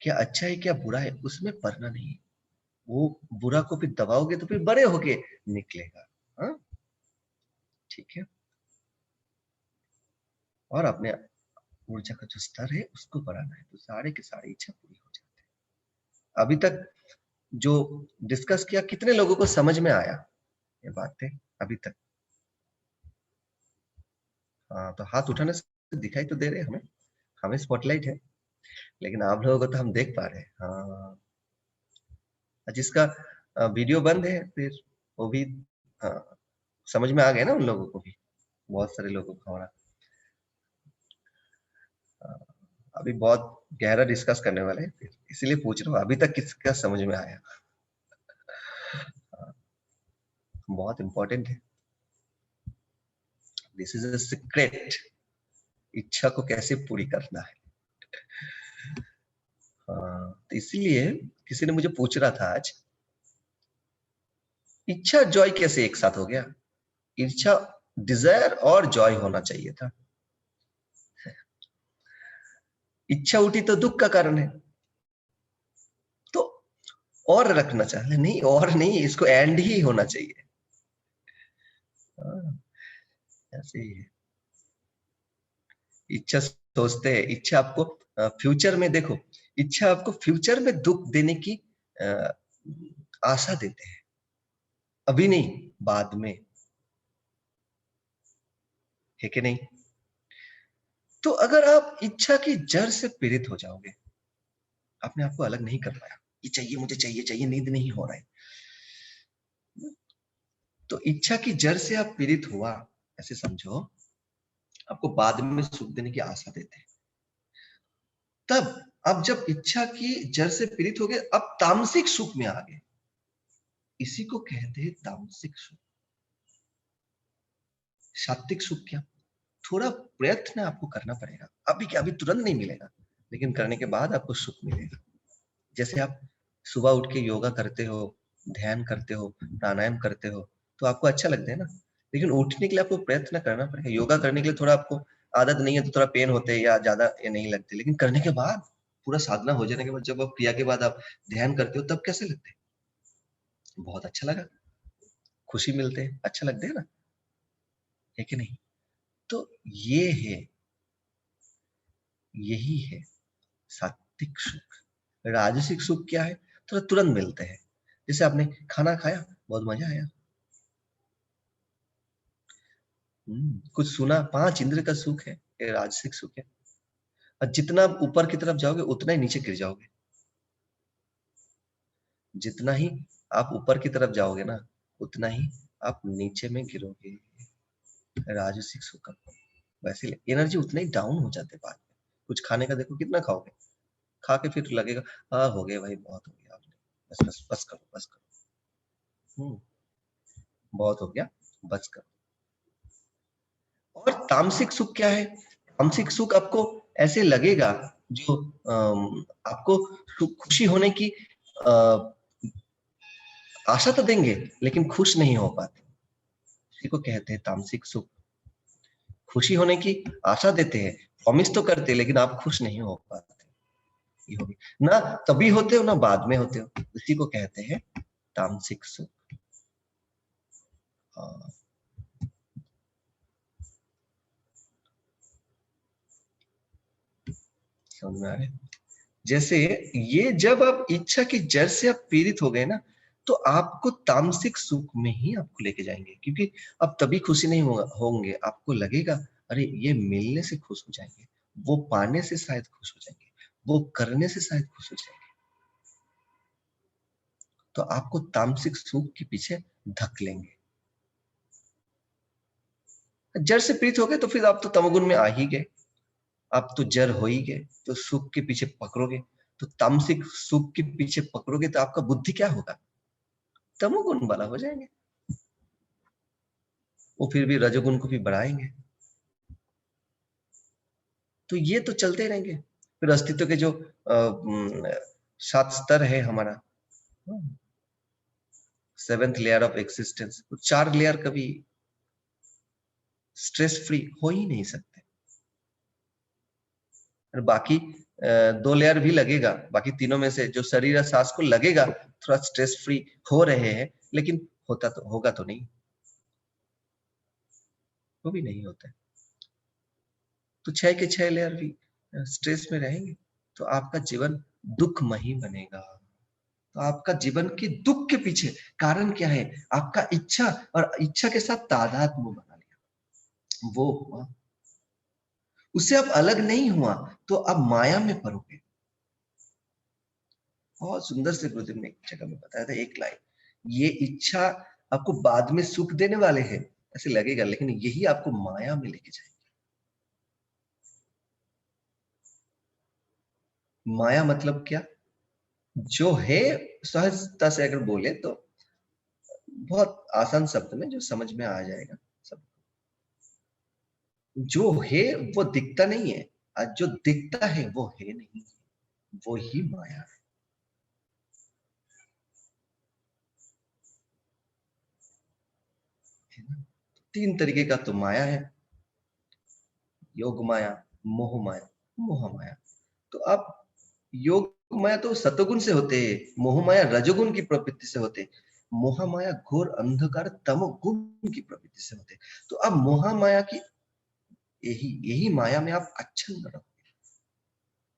क्या अच्छा है क्या बुरा है उसमें पढ़ना नहीं है। वो बुरा को फिर दबाओगे तो फिर बड़े होके निकलेगा। हाँ, ठीक है। और अपने ऊर्जा का जो स्तर है उसको बढ़ाना है, तो सारे के सारे इच्छा पूरी हो जाती है। अभी तक जो डिस्कस किया, कितने लोगों को समझ में आया ये बातें अभी तक? हाँ, तो हाथ उठाने से दिखाई तो दे रहे हमें, हमें स्पॉटलाइट है, लेकिन आप लोगों को तो हम देख पा रहे हैं। हाँ, जिसका वीडियो बंद है फिर वो भी, हाँ, समझ में आ गया ना उन लोगों को भी, बहुत सारे लोगों को हमारा। अभी बहुत गहरा डिस्कस करने वाले हैं, फिर इसीलिए पूछ रहा हूँ अभी तक किसका समझ में आया। बहुत इंपॉर्टेंट है, दिस इज अ सीक्रेट, इच्छा को कैसे पूरी करना है। तो इसीलिए किसी ने मुझे पूछ रहा था आज, इच्छा जॉय कैसे एक साथ हो गया? इच्छा, डिजायर और जॉय होना चाहिए था। इच्छा उठी तो दुख का कारण है, तो और रखना चाहिए, नहीं और नहीं, इसको एंड ही होना चाहिए। ऐसे ही है। इच्छा सोचते हैं, इच्छा आपको फ्यूचर में देखो, इच्छा आपको फ्यूचर में दुख देने की आशा देते हैं, अभी नहीं बाद में, है कि नहीं? तो अगर आप इच्छा की जड़ से पीड़ित हो जाओगे, अपने आप को अलग नहीं कर पाया, ये चाहिए मुझे, चाहिए चाहिए, नींद नहीं हो रहा है, तो इच्छा की जड़ से आप पीड़ित हुआ, ऐसे समझो, आपको बाद में सुख देने की आशा देते हैं। तब अब जब इच्छा की जड़ से पीड़ित हो गए, अब तामसिक सुख में आ गए, इसी को कहते हैं तामसिक सुख। सात्विक सुख क्या? थोड़ा प्रयत्न आपको करना पड़ेगा, अभी क्या, अभी तुरंत नहीं मिलेगा, लेकिन करने के बाद आपको सुख मिलेगा। जैसे आप सुबह उठ के योगा करते हो, ध्यान करते हो, प्राणायाम करते हो, तो आपको अच्छा लगता है ना, लेकिन उठने के लिए आपको प्रयत्न करना पड़ेगा। योगा करने के लिए थोड़ा आपको आदत नहीं है तो थोड़ा पेन होते हैं या ज्यादा ये नहीं लगते, लेकिन करने के बाद, पूरा साधना हो जाने के बाद, जब आप क्रिया के बाद आप ध्यान करते हो, तब कैसे लगते हैं? बहुत अच्छा लगा, खुशी मिलते हैं, अच्छा लगते है ना, है कि नहीं? तो ये है, यही है सात्विक सुख। राजसिक सुख क्या है? थोड़ा तुरंत मिलते हैं, जैसे आपने खाना खाया, बहुत मजा आया, कुछ सुना, पांच इंद्र का सुख है, ये राजसिक सुख है। और जितना आप ऊपर की तरफ जाओगे उतना ही नीचे गिर जाओगे, जितना ही आप ऊपर की तरफ जाओगे ना, उतना ही आप नीचे में गिरोगे, राजसिक सुख का। वैसे एनर्जी उतना ही डाउन हो जाते बाद में। कुछ खाने का देखो, कितना खाओगे, खा के फिर लगेगा हाँ हो गया भाई, बहुत हो गया आपने, बस बस बस करो, बस करो, बहुत हो गया, बस करो। और तामसिक सुख क्या है? तामसिक सुख आपको ऐसे लगेगा, जो आपको खुशी होने की अ, आशा तो देंगे, लेकिन खुश नहीं हो पाते, इसी को कहते हैं तामसिक सुख। खुशी होने की आशा देते हैं, प्रॉमिस तो करते हैं, लेकिन आप खुश नहीं हो पाते। ये होगी ना, तभी होते हो ना बाद में होते हो, इसी को कहते हैं तामसिक सुख। हाँ। समझ में आ रहे? जैसे ये जब आप इच्छा की जड़ से आप पीड़ित हो गए ना, तो आपको तामसिक सुख में ही आपको लेके जाएंगे, क्योंकि अब तभी खुशी नहीं होंगे। आपको लगेगा अरे ये मिलने से खुश हो जाएंगे, वो पाने से शायद खुश हो जाएंगे, वो करने से शायद खुश हो जाएंगे। तो आपको तामसिक सुख के पीछे धक लेंगे। जड़ से पीड़ित हो गए तो फिर आप तो तमोगुण में आ ही गए, आप तो जड़ हो ही गए, तो सुख के पीछे पकड़ोगे, तो तामसिक सुख के पीछे पकड़ोगे तो आपका बुद्धि क्या होगा? तमोगुण वाला हो जाएंगे। वो फिर भी रजोगुण को भी बढ़ाएंगे। तो ये तो चलते रहेंगे। फिर अस्तित्व के जो 7 स्तर है हमारा, 7th layer of existence, 4 layer कभी स्ट्रेस फ्री हो ही नहीं सकते। और बाकी 2 लेयर भी लगेगा, बाकी तीनों में से जो शरीर और सांस को लगेगा थोड़ा स्ट्रेस फ्री हो रहे हैं, लेकिन होगा तो नहीं, वो भी नहीं होता है। तो 6 के 6 लेयर भी स्ट्रेस में रहेंगे, तो आपका जीवन दुखमयी बनेगा। तो आपका जीवन के दुख के पीछे कारण क्या है? आपका इच्छा, और इच्छा के साथ तादात्म्य बना लिया, वो हुआ। उससे अब अलग नहीं हुआ तो अब माया में पड़ोगे। बहुत सुंदर से गुरुदेव ने एक जगह में बताया था, एक लाइन, ये इच्छा आपको बाद में सुख देने वाले हैं ऐसे लगेगा, लेकिन यही आपको माया में लेके जाएंगे। माया मतलब क्या? जो है, सहजता से अगर बोले तो बहुत आसान शब्द में जो समझ में आ जाएगा सब, जो है वो दिखता नहीं है, और जो दिखता है वो है नहीं, वो ही माया है ना। 3 तरीके का तो माया है, योग माया, मोह माया, मोह माया। तो आप योग माया तो सतोगुण से होते हैं, मोह माया रजोगुण की प्रवृत्ति से होते हैं, मोह माया घोर अंधकार तमोगुण की प्रवृत्ति से होते हैं। तो अब मोह माया की यही यही माया में आप अच्छन रहोगे,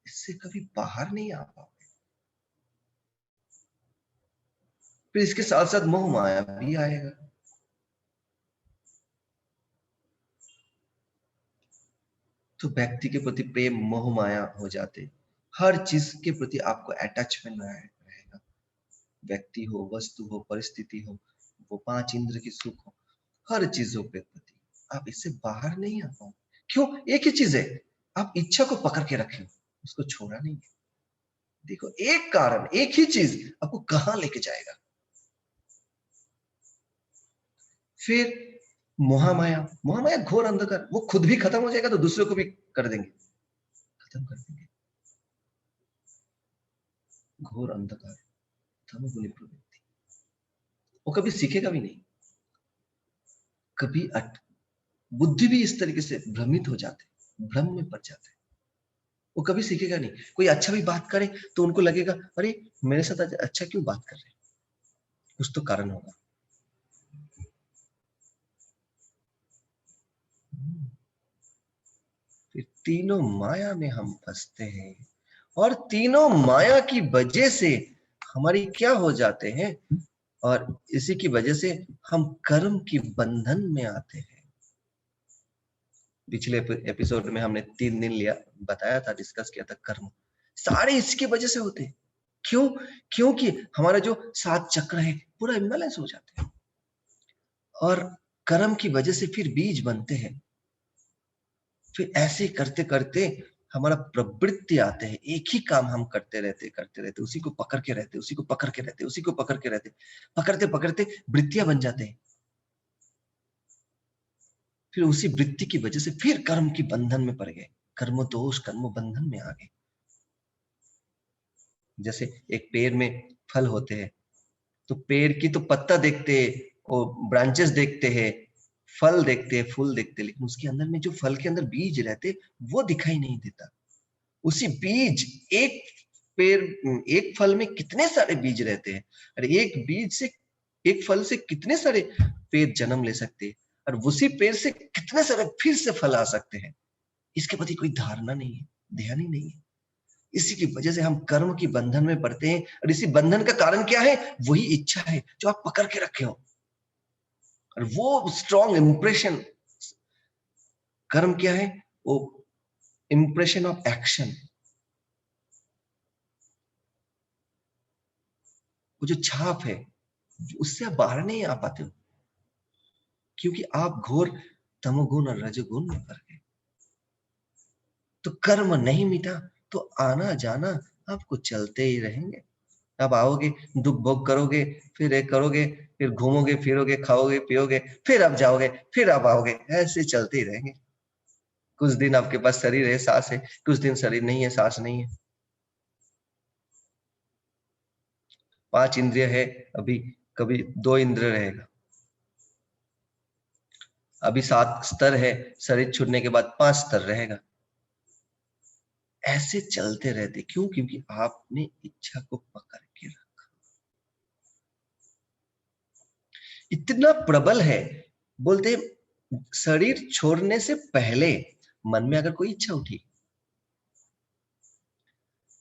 इससे कभी बाहर नहीं आ पाओगे। फिर इसके साथ साथ मोह माया भी आएगा। तो व्यक्ति के प्रति प्रेम मोह माया हो जाते, हर चीज के प्रति आपको अटैचमेंट रहेगा, व्यक्ति हो, वस्तु हो, परिस्थिति हो, वो 5 इंद्र की सुख हो, हर चीजों के प्रति आप इससे बाहर नहीं आ पाओ। क्यों? एक ही चीज है, आप इच्छा को पकड़ के रखे, उसको छोड़ा नहीं है। देखो, एक कारण, एक ही चीज आपको कहां लेके जाएगा। फिर मोहमाया, मोहमाया घोर अंधकार, वो खुद भी खत्म हो जाएगा तो दूसरों को भी कर देंगे, खत्म कर देंगे। घोर अंधकार, तमोगुणी प्रवृत्ति, वो कभी सीखेगा भी नहीं, कभी बुद्धि भी इस तरीके से भ्रमित हो जाते, भ्रम में पड़ जाते हैं, वो कभी सीखेगा नहीं। कोई अच्छा भी बात करे तो उनको लगेगा अरे मेरे साथ आज अच्छा क्यों बात कर रहे हैं, कुछ तो कारण होगा। फिर तीनों माया में हम फंसते हैं, और तीनों माया की वजह से हमारी क्या हो जाते हैं, और इसी की वजह से हम कर्म की बंधन में आते हैं। पिछले एपिसोड में हमने 3 दिन लिया, बताया था, डिस्कस किया था, कर्म सारे इसकी वजह से होते हैं। क्यों? क्योंकि हमारा जो 7 चक्र है पूरा इम्बैलेंस हो जाते हैं, और कर्म की वजह से फिर बीज बनते हैं। फिर ऐसे करते करते हमारा प्रवृत्ति आते हैं, एक ही काम हम करते रहते, उसी को पकड़ के रहते, उसी को पकड़ के रहते, उसी को पकड़ के रहते, पकड़ते पकड़ते वृत्तियां बन जाते हैं। फिर उसी वृत्ति की वजह से फिर कर्म की बंधन में पड़ गए, कर्म दोष कर्म बंधन में आ गए। जैसे एक पेड़ में फल होते हैं, तो पेड़ की तो पत्ता देखते हैं, वो ब्रांचेस देखते हैं, फल देखते हैं, फूल देखते हैं, लेकिन उसके अंदर में जो फल के अंदर बीज रहते वो दिखाई नहीं देता। उसी बीज, एक पेड़, एक फल में कितने सारे बीज रहते हैं, और एक बीज से, एक फल से कितने सारे पेड़ जन्म ले सकते हैं, और उसी पेड़ से कितने सारे फिर से फल आ सकते हैं। इसके प्रति कोई धारणा नहीं है, ध्यान ही नहीं है। इसी की वजह से हम कर्म की बंधन में पड़ते हैं, और इसी बंधन का कारण क्या है? वही इच्छा है जो आप पकड़ के रखे हो। और वो स्ट्रॉन्ग इंप्रेशन, कर्म क्या है? वो इंप्रेशन ऑफ एक्शन, वो जो छाप है, उससे आप बाहर नहीं आ पाते हो, क्योंकि आप घोर तमोगुण और रजोगुण में पड़ गए। तो कर्म नहीं मिटा तो आना जाना आपको चलते ही रहेंगे। अब आओगे, दुख भोग करोगे, फिर एक करोगे, फिर घूमोगे फिरोगे, खाओगे पियोगे, फिर अब जाओगे, फिर अब आओगे, ऐसे चलते ही रहेंगे। कुछ दिन आपके पास शरीर है, सांस है, कुछ दिन शरीर नहीं है, सांस नहीं है। 5 इंद्रिय है, अभी कभी 2 इंद्रिय रहेगा। अभी 7 स्तर है, शरीर छूटने के बाद 5 स्तर रहेगा। ऐसे चलते रहते, क्यों? क्योंकि आपने इच्छा को पकड़ के रखा, इतना प्रबल है। बोलते शरीर छोड़ने से पहले मन में अगर कोई इच्छा उठी,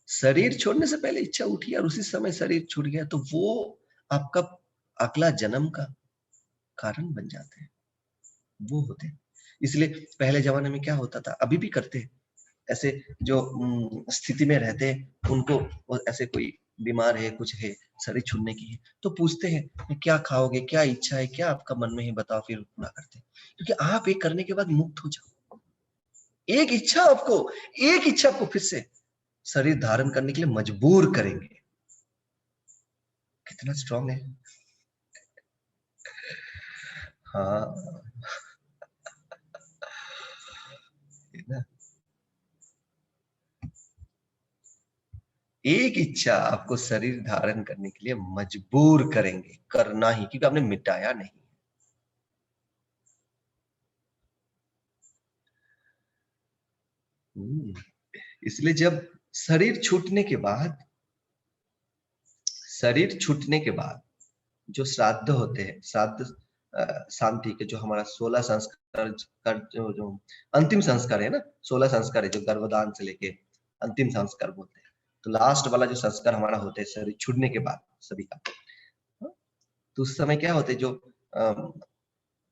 शरीर छोड़ने से पहले इच्छा उठी और उसी समय शरीर छूट गया, तो वो आपका अगला जन्म का कारण बन जाते हैं, वो होते हैं। इसलिए पहले जमाने में क्या होता था, अभी भी करते हैं, ऐसे जो स्थिति में रहते हैं उनको, ऐसे कोई बीमार है, कुछ है, शरीर छूटने की है, तो पूछते हैं क्या खाओगे, क्या इच्छा है, क्या आपका मन में है, बताओ, फिर पूरा करते हैं। क्योंकि आप ये करने के बाद मुक्त हो जाओ। एक इच्छा आपको, एक इच्छा आपको फिर से शरीर धारण करने के लिए मजबूर करेंगे। कितना स्ट्रांग है। हाँ, है ना? एक इच्छा आपको शरीर धारण करने के लिए मजबूर करेंगे, करना ही, क्योंकि आपने मिटाया नहीं। इसलिए जब शरीर छूटने के बाद, शरीर छूटने के बाद जो श्राद्ध होते हैं, श्राद्ध शांति के, जो हमारा 16 संस्कार का जो अंतिम संस्कार है ना, 16 संस्कार है, जो गर्भदान से लेके अंतिम संस्कार बोलते हैं। तो लास्ट वाला जो संस्कार हमारा होता है शरीर छूटने के बाद सभी का, तो उस समय क्या होते है, जो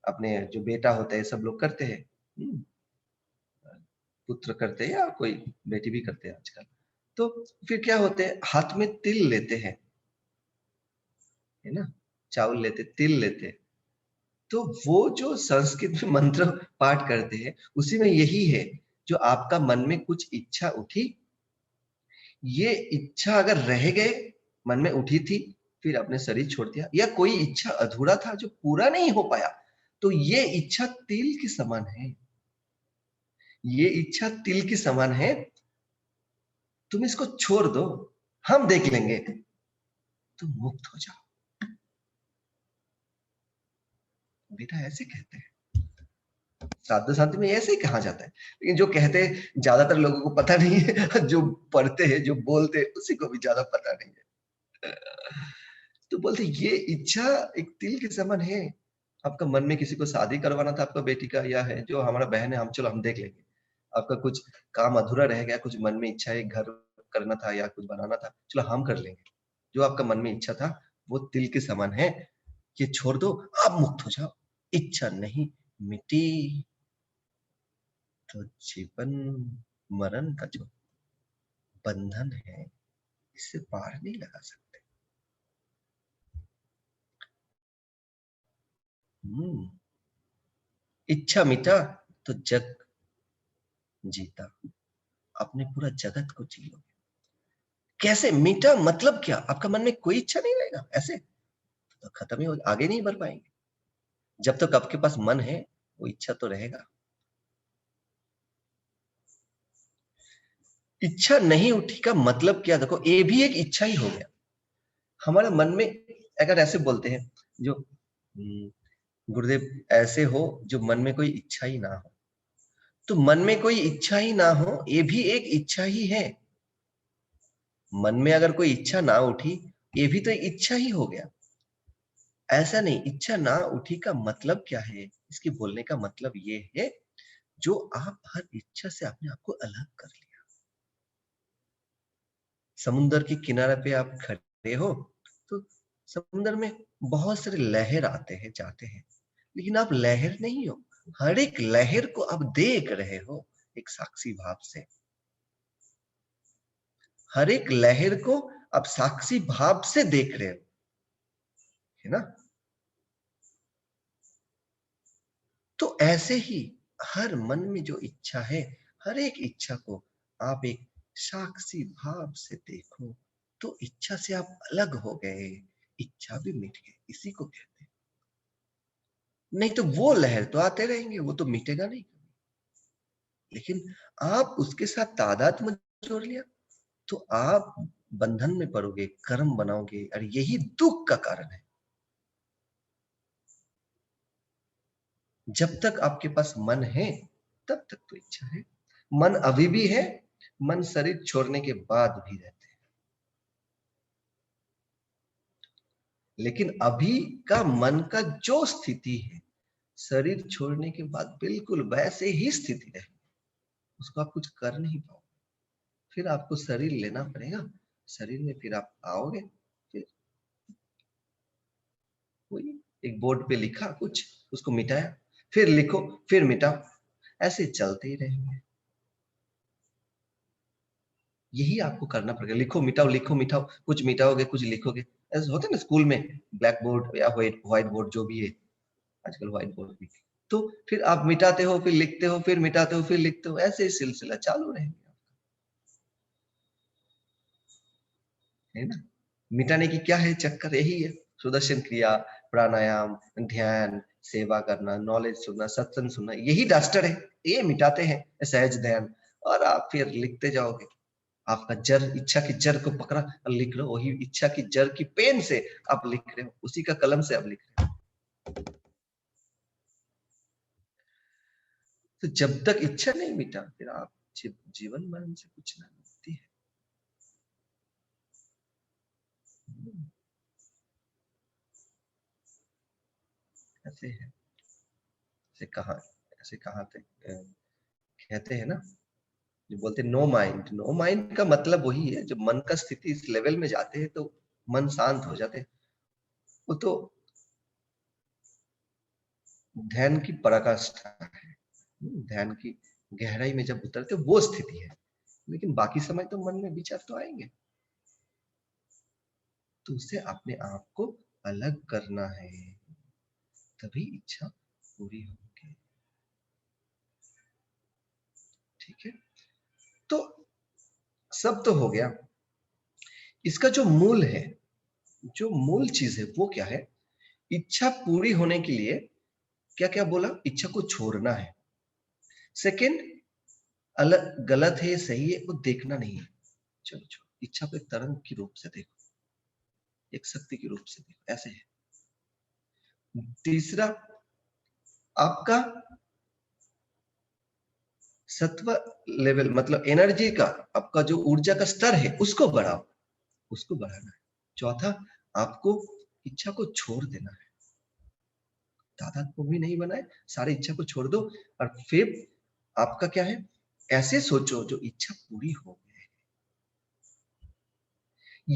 अपने जो बेटा होते हैं सब लोग करते हैं, पुत्र करते हैं या कोई बेटी भी करते हैं आजकल। तो फिर क्या होते हैं, हाथ में तिल लेते हैं, है ना, चावल लेते, तिल लेते। तो वो जो संस्कृत में मंत्र पाठ करते हैं, उसी में यही है, जो आपका मन में कुछ इच्छा उठी, ये इच्छा अगर रह गए, मन में उठी थी, फिर अपने शरीर छोड़ दिया, या कोई इच्छा अधूरा था जो पूरा नहीं हो पाया, तो ये इच्छा तिल के समान है, ये इच्छा तिल के समान है, तुम इसको छोड़ दो, हम देख लेंगे, तुम मुक्त हो जाओ। बेटा ऐसे कहते हैं, साधु शांति में ऐसे ही कहा जाता है, लेकिन जो कहते हैं ज्यादातर लोगों को पता नहीं है, जो पढ़ते हैं, जो बोलते हैं, उसी को भी ज्यादा पता नहीं है। तो बोलते ये इच्छा एक तिल के समान है। आपका मन में किसी को शादी करवाना था, आपका बेटी का, या है जो हमारा बहन है, हम चलो हम देख लेंगे। आपका कुछ काम अधूरा रह गया, कुछ मन में इच्छा है, घर करना था या कुछ बनाना था, चलो हम कर लेंगे। जो आपका मन में इच्छा था वो तिल के समान है, ये छोड़ दो, आप मुक्त हो जाओ। इच्छा नहीं मिटी तो जीवन मरण का जो बंधन है, इससे पार नहीं लगा सकते। इच्छा मिटा तो जग जीता, अपने पूरा जगत को जी लो। कैसे मिटा, मतलब क्या? आपका मन में कोई इच्छा नहीं रहेगा, ऐसे तो खत्म ही हो, आगे नहीं बढ़ पाएंगे। जब तक आपके पास मन है, वो इच्छा तो रहेगा। इच्छा नहीं उठी का मतलब क्या? देखो, ये भी एक इच्छा ही हो गया हमारे मन में। अगर ऐसे बोलते हैं, जो गुरुदेव ऐसे हो जो मन में कोई इच्छा ही ना हो। तो मन में कोई इच्छा ही ना हो, ये भी एक इच्छा ही है। मन में अगर कोई इच्छा ना उठी, ये भी तो इच्छा ही हो गया। ऐसा नहीं, इच्छा ना उठी का मतलब क्या है? इसके बोलने का मतलब ये है, जो आप हर इच्छा से अपने आप को अलग कर लिया। समुद्र के किनारे पे आप खड़े हो, तो समुद्र में बहुत सारे लहर आते हैं, जाते हैं, लेकिन आप लहर नहीं हो। हर एक लहर को आप देख रहे हो एक साक्षी भाव से। हर एक लहर को आप साक्षी भाव से देख रहे हो, है ना? तो ऐसे ही हर मन में जो इच्छा है, हर एक इच्छा को आप एक साक्षी भाव से देखो, तो इच्छा से आप अलग हो गए, इच्छा भी मिट गई। इसी को कहते हैं। नहीं तो वो लहर तो आते रहेंगे, वो तो मिटेगा नहीं। लेकिन आप उसके साथ तादात्म्य जोड़ लिया, तो आप बंधन में पड़ोगे, कर्म बनाओगे, और यही दुख का कारण है। जब तक आपके पास मन है, तब तक तो इच्छा है। मन अभी भी है, मन शरीर छोड़ने के बाद भी रहते हैं। लेकिन अभी का मन का जो स्थिति है, शरीर छोड़ने के बाद बिल्कुल वैसे ही स्थिति रहे। उसको आप कुछ कर नहीं पाओगे। फिर आपको शरीर लेना पड़ेगा, शरीर में फिर आप आओगे, फिर वही एक बोर्ड पे लिखा कुछ, उसको मिटाया, फिर लिखो, फिर मिटाओ, ऐसे चलते ही रहेंगे। यही आपको करना पड़ेगा। लिखो मिटाओ, लिखो मिटाओ, कुछ मिटाओगे, कुछ लिखोगे। ऐसे होता है ना स्कूल में, ब्लैक बोर्ड या व्हाइट बोर्ड जो भी है, आजकल व्हाइट बोर्ड भी। तो फिर आप मिटाते हो, फिर लिखते हो, फिर मिटाते हो, फिर लिखते हो, ऐसे ही सिलसिला चालू रहेगा, है ना? मिटाने की क्या है चक्कर? यही है, सुदर्शन क्रिया, प्राणायाम, ध्यान, सेवा करना, नॉलेज सुनना, सत्संग सुनना, यही डस्टर है। ये मिटाते हैं, सहज ध्यान। और आप फिर लिखते जाओगे। आपका जड़, इच्छा की जड़ को पकड़ा और लिख लो, वही इच्छा की जड़ की पेन से आप लिख रहे हो, उसी का कलम से आप लिख रहे हो। तो जब तक इच्छा नहीं मिटा, फिर आप जीवन मरण से कुछ ना मिलती है। ऐसे है, ऐसे कहा, ऐसे कहा थे, कहते हैं ना, जो बोलते नो माइंड। नो माइंड का मतलब वही है, जब मन का स्थिति इस लेवल में जाते हैं तो मन शांत हो जाते हैं। वो तो ध्यान की पराकाष्ठा है। ध्यान की गहराई में जब उतरते वो स्थिति है। लेकिन बाकी समय तो मन में विचार तो आएंगे, तो उससे अपने आप को अलग करना है, तभी इच्छा पूरी होगी। ठीक है, तो सब तो हो गया। इसका जो मूल है, जो मूल चीज है वो क्या है? इच्छा पूरी होने के लिए क्या क्या बोला? इच्छा को छोड़ना है। सेकंड, अलग गलत है सही है वो देखना नहीं है। चलो छोड़ो, इच्छा को एक तरंग के रूप से देखो, एक शक्ति के रूप से देखो, ऐसे है। तीसरा, आपका सत्व लेवल, मतलब एनर्जी का, आपका जो ऊर्जा का स्तर है उसको बढ़ाओ, उसको बढ़ाना है। चौथा, आपको इच्छा को छोड़ देना है। तादाद को भी नहीं बनाए, सारी इच्छा को छोड़ दो। और फिर आपका क्या है? ऐसे सोचो जो इच्छा पूरी हो गई।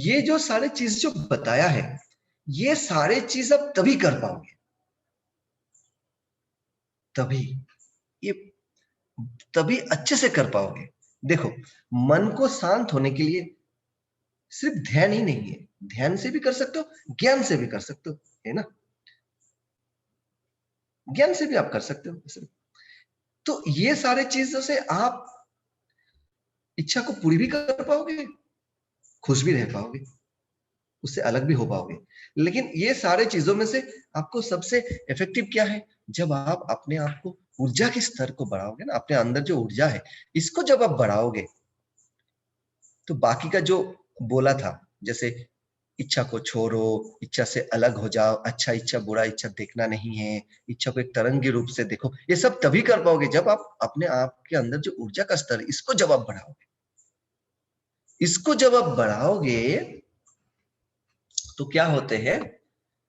ये जो सारे चीज जो बताया है, ये सारे चीज आप तभी कर पाओगे, तभी, ये तभी अच्छे से कर पाओगे। देखो, मन को शांत होने के लिए सिर्फ ध्यान ही नहीं है, ध्यान से भी कर सकते हो, ज्ञान से भी कर सकते हो, है ना? ज्ञान से भी आप कर सकते हो। तो ये सारे चीजों से आप इच्छा को पूरी भी कर पाओगे, खुश भी रह पाओगे, उससे अलग भी हो पाओगे। लेकिन ये सारे चीजों में से आपको सबसे इफेक्टिव क्या है? जब आप अपने आप को, ऊर्जा के स्तर को बढ़ाओगे ना, अपने अंदर जो ऊर्जा है, इसको जब आप बढ़ाओगे, तो बाकी का जो बोला था, जैसे इच्छा को छोड़ो, इच्छा से अलग हो जाओ, अच्छा इच्छा बुरा इच्छा देखना नहीं है, इच्छा को एक तरंगी रूप से देखो। ये सब तभी कर पाओगे जब आप अपने आप के अंदर जो ऊर्जा का स्तर है इसको जब आप बढ़ाओगे। इसको जब आप बढ़ाओगे तो क्या होते हैं,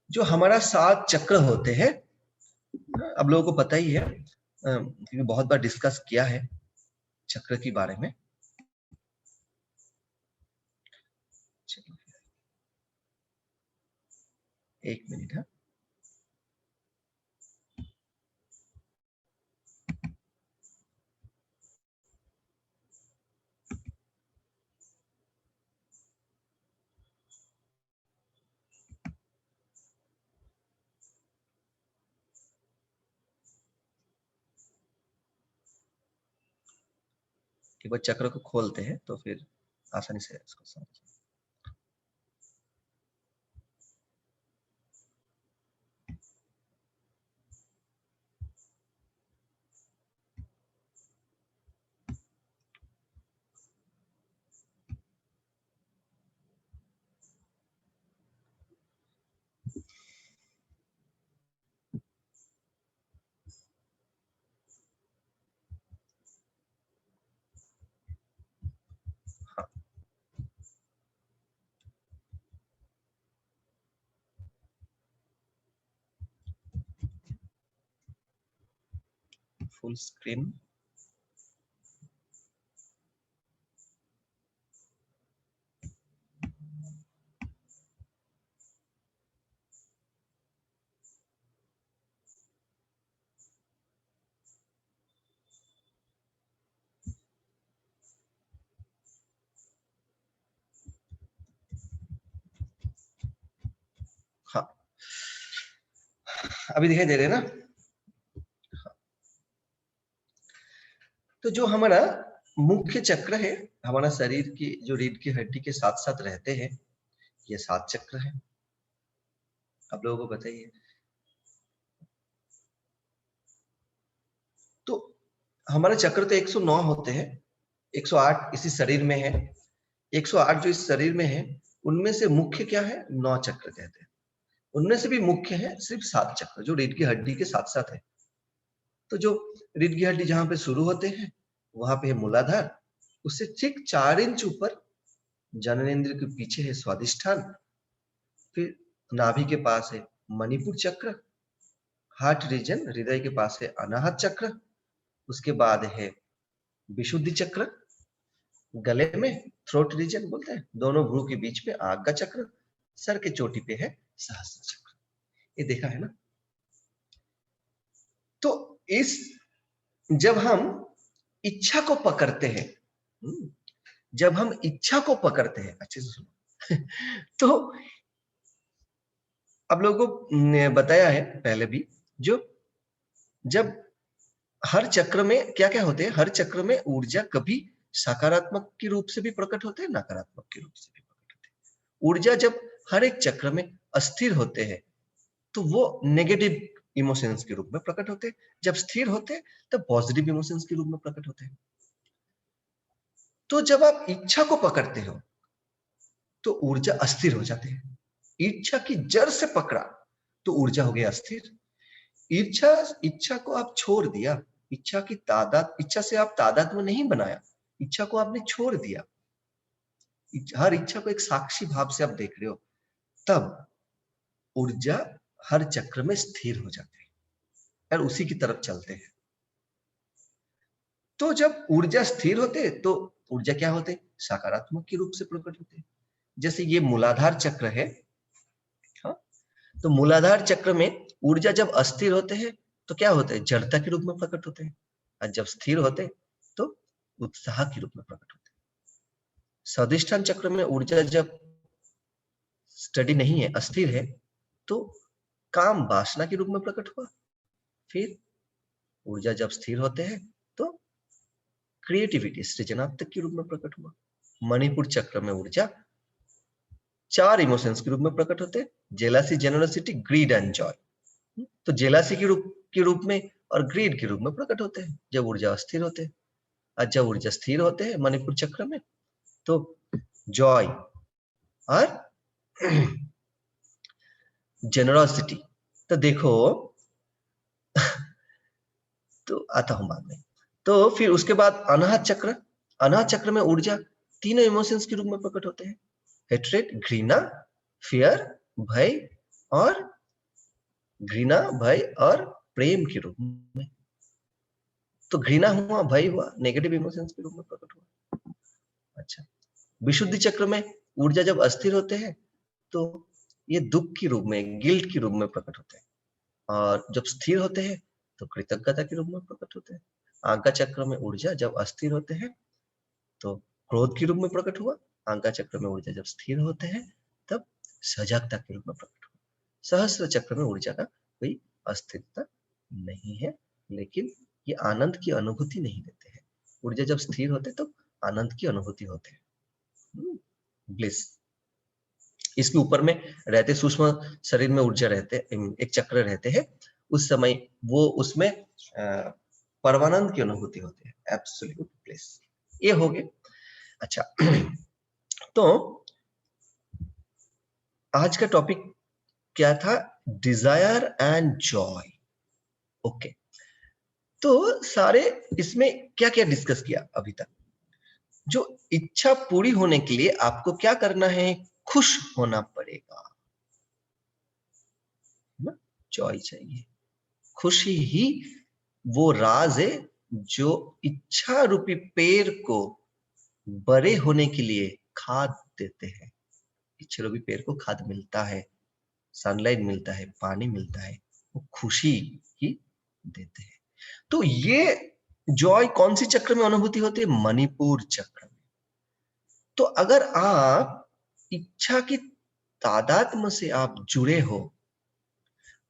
जो हमारा 7 चक्र होते हैं, अब लोगों को पता ही है क्योंकि बहुत बार डिस्कस किया है चक्र के बारे में। एक मिनट है। एक बार चक्र को खोलते हैं तो फिर आसानी से इसको समझ। हाँ, फुल स्क्रीन। हाँ, अभी दिखाई दे रहे हैं ना। तो जो हमारा मुख्य चक्र है, हमारा शरीर की जो रीढ़ की हड्डी के साथ साथ रहते हैं, ये 7 चक्र है। आप लोगों को बताइए। तो हमारे चक्र तो 109 होते हैं, 108 इसी शरीर में है। 108 जो इस शरीर में है उनमें से मुख्य क्या है, 9 चक्र कहते हैं। उनमें से भी मुख्य है सिर्फ 7 चक्र जो रीढ़ की हड्डी के साथ साथ है। तो जो रीढ़ की हड्डी जहां पे शुरू होते हैं वहां पे है मूलाधार, उससे ठीक 4 इंच ऊपर जननेंद्र के पीछे है स्वादिष्ठान, फिर नाभि के पास है मणिपुर चक्र, हार्ट रीजन हृदय के पास है अनाहत चक्र, उसके बाद है विशुद्धि चक्र, गले में थ्रोट रीजन बोलते हैं, दोनों भ्रू के बीच में आग का चक्र, सर के चोटी पे है सहस्त्र चक्र। ये देखा है ना। तो इस जब हम इच्छा को पकड़ते हैं, जब हम इच्छा को पकड़ते हैं, अच्छे से सुनो तो अब लोगों को बताया है पहले भी, जो जब हर चक्र में क्या क्या होते हैं, हर चक्र में ऊर्जा कभी सकारात्मक के रूप से भी प्रकट होते हैं, नकारात्मक के रूप से भी प्रकट होते हैं। ऊर्जा जब हर एक चक्र में अस्थिर होते हैं तो वो नेगेटिव इमोशंस के रूप में प्रकट होते हैं, जब स्थिर होते हैं तब पॉजिटिव इमोशंस के रूप में प्रकट होते हैं। तो जब आप इच्छा को पकड़ते हो तो ऊर्जा अस्थिर हो जाती है। इच्छा की जड़ से पकड़ा तो ऊर्जा हो गई अस्थिर। इच्छा इच्छा को आप छोड़ दिया, इच्छा की तादाद, इच्छा से आप तादाद में नहीं बनाया, इच्छा को आपने छोड़ दिया, हर इच्छा को एक साक्षी भाव से आप देख रहे हो, तब ऊर्जा हर चक्र में स्थिर हो जाती है और उसी की तरफ चलते हैं। तो जब ऊर्जा स्थिर होते तो ऊर्जा क्या होते, सकारात्मक के रूप से प्रकट होते। जैसे ये मूलाधार चक्र है, हाँ? तो मूलाधार चक्र में ऊर्जा जब अस्थिर होते हैं तो क्या होते हैं, जड़ता के रूप में प्रकट होते हैं, और जब स्थिर होते तो उत्साह के रूप में प्रकट होते हैं। स्वादिष्ठान चक्र में ऊर्जा जब स्टडी नहीं है, अस्थिर है, तो काम वासना के रूप में प्रकट हुआ। फिर ऊर्जा जब स्थिर होते हैं तो क्रिएटिविटी सृजनात्मक के रूप में प्रकट हुआ। मणिपुर चक्र में ऊर्जा 4 इमोशंस के रूप में प्रकट होते हैं, jealousy, generosity, grid and Joy. तो जेलसी के रूप में और ग्रीड के रूप में प्रकट होते हैं जब ऊर्जा अस्थिर होते हैं, और जब ऊर्जा स्थिर होते हैं मणिपुर चक्र में तो जॉय और जेनरोसिटी, तो देखो तो आता हूं बाद में। तो फिर उसके बाद अनाहत चक्र, अनाहत चक्र में ऊर्जा तीनों इमोशंस के रूप में प्रकट होते हैं, हेट्रेड, घृणा, फियर, भय, और घृणा, भय और प्रेम के रूप में। तो घृणा हुआ, भय हुआ, नेगेटिव इमोशंस के रूप में प्रकट हुआ। अच्छा, विशुद्धि चक्र में ऊर्जा जब अस्थिर होते हैं तो ये दुख के रूप में, गिल्ट के रूप में प्रकट होते हैं, और जब स्थिर होते हैं तो कृतज्ञता के रूप में प्रकट होते हैं। आज्ञा चक्र में ऊर्जा जब अस्थिर होते हैं तो क्रोध के रूप में प्रकट हुआ, आज्ञा चक्र में ऊर्जा जब स्थिर होते हैं तब सजगता के रूप में प्रकट हुआ। सहस्त्र चक्र में ऊर्जा का कोई अस्थिरता नहीं है, लेकिन ये आनंद की अनुभूति नहीं देते हैं। ऊर्जा जब स्थिर होते तो आनंद की अनुभूति होते हैं, ब्लिस। इसके ऊपर में रहते सूक्ष्म शरीर में ऊर्जा रहते, एक चक्र रहते हैं, उस समय वो उसमें परमानंद की अनुभूति होती है, एब्सोल्यूट ब्लिस। ये हो गए। अच्छा, तो आज का टॉपिक क्या था? Desire and Joy. ओके, तो सारे इसमें क्या क्या डिस्कस किया अभी तक? जो इच्छा पूरी होने के लिए आपको क्या करना है? खुश होना पड़ेगा, ना? जॉय चाहिए। खुशी ही वो राज है जो इच्छा रूपी पेड़ को बड़े होने के लिए खाद देते हैं। इच्छा रूपी पेड़ को खाद मिलता है, सनलाइट मिलता है, पानी मिलता है, वो खुशी ही देते हैं। तो ये जॉय कौन सी चक्र में अनुभूति होती है? मणिपुर चक्र में। तो अगर आप इच्छा की तादात्म्य से आप जुड़े हो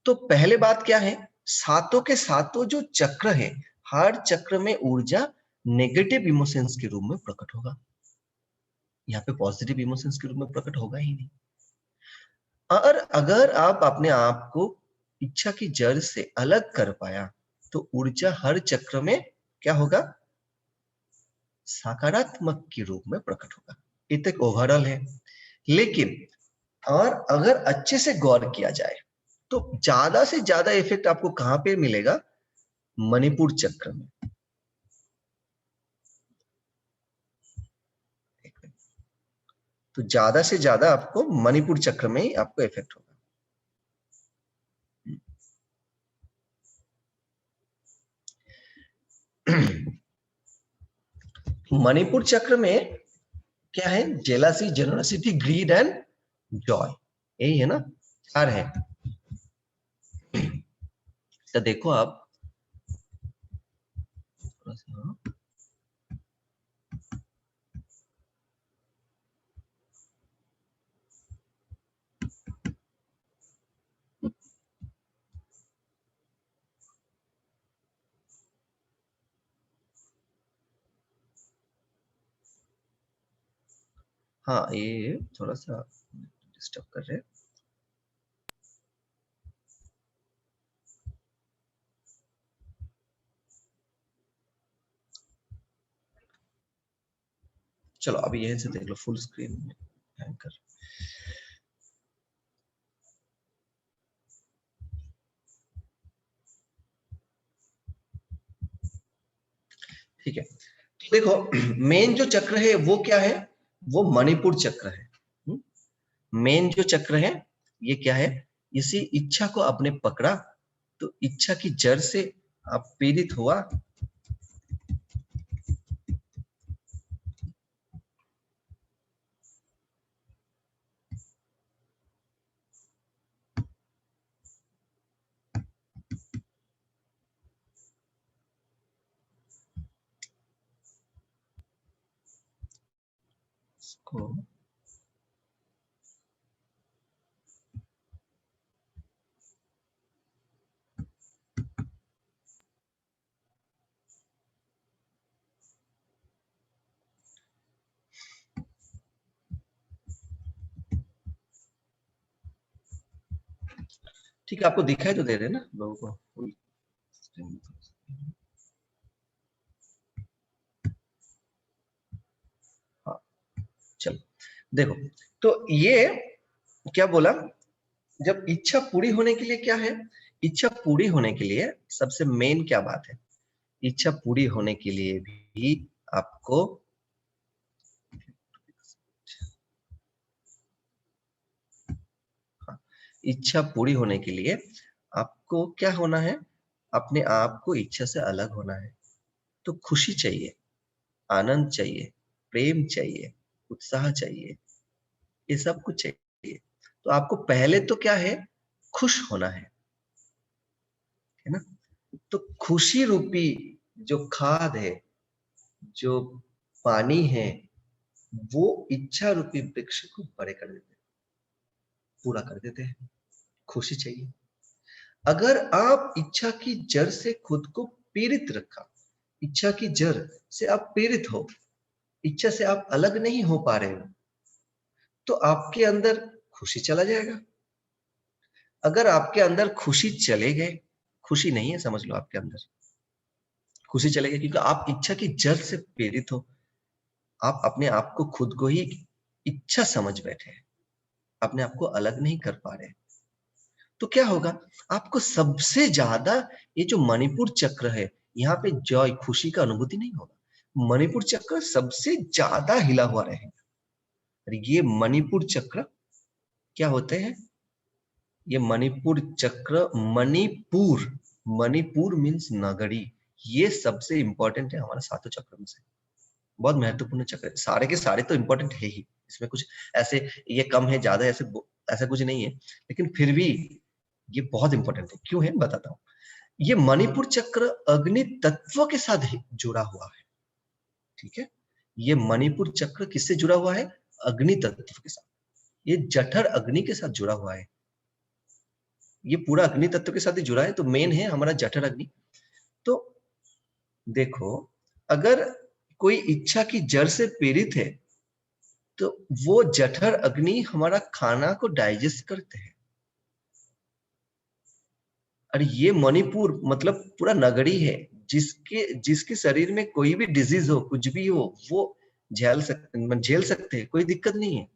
तो पहले बात क्या है? सातों के सातों जो चक्र है, हर चक्र में ऊर्जा नेगेटिव इमोशंस के रूप में प्रकट होगा, यहाँ पे पॉजिटिव इमोशंस के रूप में प्रकट होगा ही नहीं। और अगर आप अपने आप को इच्छा की जड़ से अलग कर पाया तो ऊर्जा हर चक्र में क्या होगा? सकारात्मक के रूप में प्रकट होगा। ये तक ओवरऑल है, लेकिन और अगर अच्छे से गौर किया जाए तो ज्यादा से ज्यादा इफेक्ट आपको कहां पे मिलेगा? मणिपुर चक्र में। तो ज्यादा से ज्यादा आपको मणिपुर चक्र में ही आपको इफेक्ट होगा। मणिपुर चक्र में क्या है? Jealousy, generosity, grid and Joy, यही है ना? चार है। तो देखो आप, हाँ ये थोड़ा सा डिस्टर्ब कर रहे हैं। चलो अभी यहीं से देख लो फुल स्क्रीन में एंकर। ठीक है, तो देखो मेन जो चक्र है वो क्या है? वो मणिपुर चक्र है। मेन जो चक्र है ये क्या है? इसी इच्छा को आपने पकड़ा तो इच्छा की जड़ से आप पीड़ित हुआ, को ठीक है, आपको दिखाई तो दे रहे ना लोगों को फुल स्क्रीन? हाँ, चलो देखो, तो ये क्या बोला, जब इच्छा पूरी होने के लिए क्या है, इच्छा पूरी होने के लिए सबसे मेन क्या बात है, इच्छा पूरी होने के लिए भी आपको इच्छा पूरी होने के लिए आपको क्या होना है, अपने आप को इच्छा से अलग होना है। तो खुशी चाहिए, आनंद चाहिए, प्रेम चाहिए, उत्साह चाहिए, ये सब कुछ चाहिए। तो आपको पहले तो क्या है, खुश होना है ना। तो खुशी रूपी जो खाद है, जो पानी है, वो इच्छा रूपी वृक्ष को बड़े कर देते हैं, पूरा कर देते हैं। खुशी चाहिए। अगर आप इच्छा की जड़ से खुद को पीड़ित रखा, इच्छा की जड़ से आप पीड़ित हो, इच्छा से आप अलग नहीं हो पा रहे हो, तो आपके अंदर खुशी चला जाएगा। अगर आपके अंदर खुशी चले गए, खुशी नहीं है समझ लो आपके अंदर, खुशी चले गई क्योंकि आप इच्छा की जड़ से प्रेरित हो। आप अपने आप को खुद को ही इच्छा समझ बैठे हैं, अपने आप को अलग नहीं कर पा रहे। तो क्या होगा, आपको सबसे ज्यादा ये जो मणिपुर चक्र है, यहाँ पे जॉय खुशी का अनुभूति नहीं होगा। मणिपुर चक्र सबसे ज्यादा हिला हुआ रहेगा। और ये मणिपुर चक्र क्या होते हैं, ये मणिपुर चक्र, मणिपुर, मणिपुर मीन्स नगरी, ये सबसे इंपॉर्टेंट है हमारा सातों चक्र में से। बहुत महत्वपूर्ण चक्र है, सारे के सारे तो इंपॉर्टेंट है ही, इसमें कुछ ऐसे ये कम है ज्यादा ऐसे ऐसा कुछ नहीं है, लेकिन फिर भी ये बहुत इंपॉर्टेंट है। क्यों है बताता हूँ। ये मणिपुर चक्र अग्नि तत्व के साथ जुड़ा हुआ है, ठीक है। ये मणिपुर चक्र किससे जुड़ा हुआ है, अग्नि तत्व के साथ। ये जठर अग्नि के साथ जुड़ा हुआ है, ये पूरा अग्नि तत्व के साथ ही जुड़ा है। तो मेन है हमारा जठर अग्नि। तो देखो, अगर कोई इच्छा की जड़ से पीड़ित है, तो वो जठर अग्नि हमारा खाना को डाइजेस्ट करते हैं। और ये मणिपुर मतलब पूरा नगरी है, जिसके शरीर में कोई भी डिजीज हो, कुछ भी हो, वो झेल सकते हैं, कोई दिक्कत नहीं है।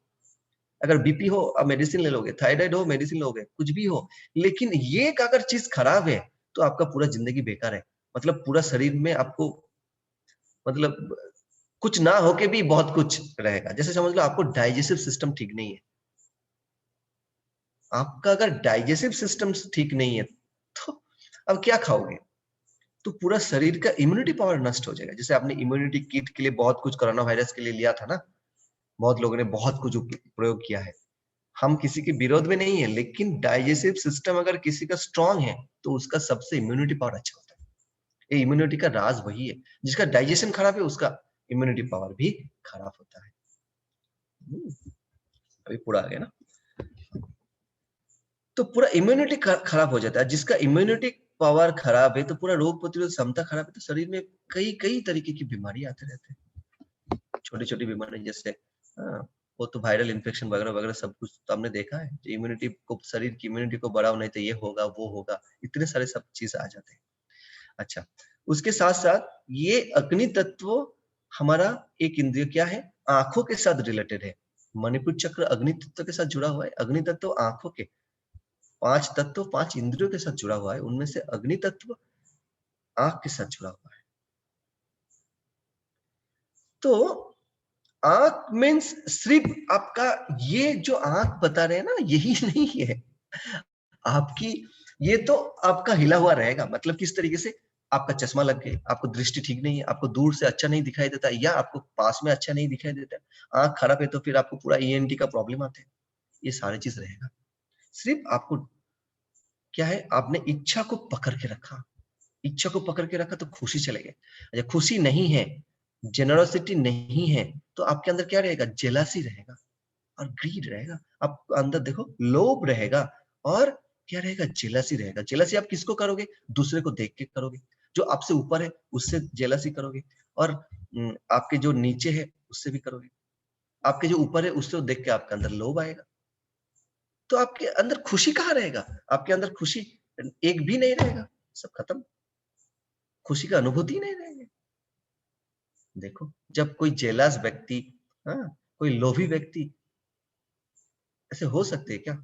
अगर बीपी हो आप मेडिसिन ले लोगे, थायराइड हो मेडिसिन लोगे, कुछ भी हो। लेकिन ये अगर चीज खराब है तो आपका पूरा जिंदगी बेकार है। मतलब पूरा शरीर में आपको, मतलब कुछ ना होके भी बहुत कुछ रहेगा। जैसे समझ लो आपको डाइजेस्टिव सिस्टम ठीक नहीं है, आपका अगर डाइजेस्टिव सिस्टम ठीक नहीं है तो अब क्या खाओगे, तो पूरा शरीर का इम्यूनिटी पावर नष्ट हो जाएगा। जैसे आपने इम्यूनिटी किट के लिए बहुत कुछ कोरोना वायरस के लिए लिया था ना, बहुत लोगों ने बहुत कुछ प्रयोग किया है। हम किसी के विरोध में नहीं है, लेकिन डाइजेस्टिव सिस्टम अगर किसी का स्ट्रांग है तो उसका सबसे इम्यूनिटी पावर अच्छा होता है। ये इम्यूनिटी का राज वही है, जिसका डाइजेशन खराब है उसका इम्यूनिटी पावर भी खराब होता है। अभी पूरा आ गया ना। तो पूरा इम्यूनिटी खराब हो जाता है। जिसका इम्यूनिटी पावर खराब है तो पूरा रोग प्रतिरोध क्षमता खराब है, तो शरीर में कई कई तरीके की बीमारी आते रहते हैं, छोटी छोटी बीमारी जैसे हाँ, वो तो वायरल इन्फेक्शन वगैरह वगैरह सब कुछ तो हमने देखा है। इम्यूनिटी को, शरीर की इम्यूनिटी को बढ़ाओ नहीं तो ये होगा वो होगा, इतने सारे सब चीज आ जाते हैं। अच्छा, उसके साथ साथ ये अग्नि तत्व हमारा एक इंद्रिय क्या है, आंखों के साथ रिलेटेड है। मणिपुर चक्र अग्नि तत्व के साथ जुड़ा हुआ है। अग्नि तत्व आंखों के, पांच तत्व पांच इंद्रियों के साथ जुड़ा हुआ है, उनमें से अग्नि तत्व आंख के साथ जुड़ा हुआ है। तो आंख मीन्स सिर्फ आपका, ये जो आंख बता रहे हैं ना, यही नहीं है आपकी, ये तो आपका हिला हुआ रहेगा। मतलब किस तरीके से, आपका चश्मा लग गया, आपको दृष्टि ठीक नहीं है, आपको दूर से अच्छा नहीं दिखाई देता, या आपको पास में अच्छा नहीं दिखाई देता। आंख खराब है तो फिर आपको पूरा ईएनटी का प्रॉब्लम आता है। ये सारी चीज रहेगा। सिर्फ आपको क्या है, आपने इच्छा को पकड़ के रखा, इच्छा को पकड़ के रखा तो खुशी चले गए। अच्छा, खुशी नहीं है, जेनरोसिटी नहीं है, तो आपके अंदर क्या रहेगा, जेलासी रहेगा और ग्रीड रहेगा। आप अंदर देखो लोभ रहेगा, और क्या रहेगा, जेलसी रहेगा। जेलसी आप किसको करोगे, दूसरे को देख के करोगे। जो आपसे ऊपर है उससे जेलसी करोगे, और आपके जो नीचे है उससे भी करोगे। आपके जो ऊपर है उससे देख के आपके अंदर लोभ आएगा। तो आपके अंदर खुशी कहाँ रहेगा, आपके अंदर खुशी एक भी नहीं रहेगा, सब खत्म। खुशी का अनुभूति नहीं रहेगी। देखो, जब कोई जेलस व्यक्ति, हाँ, कोई लोभी व्यक्ति ऐसे हो सकते हैं क्या?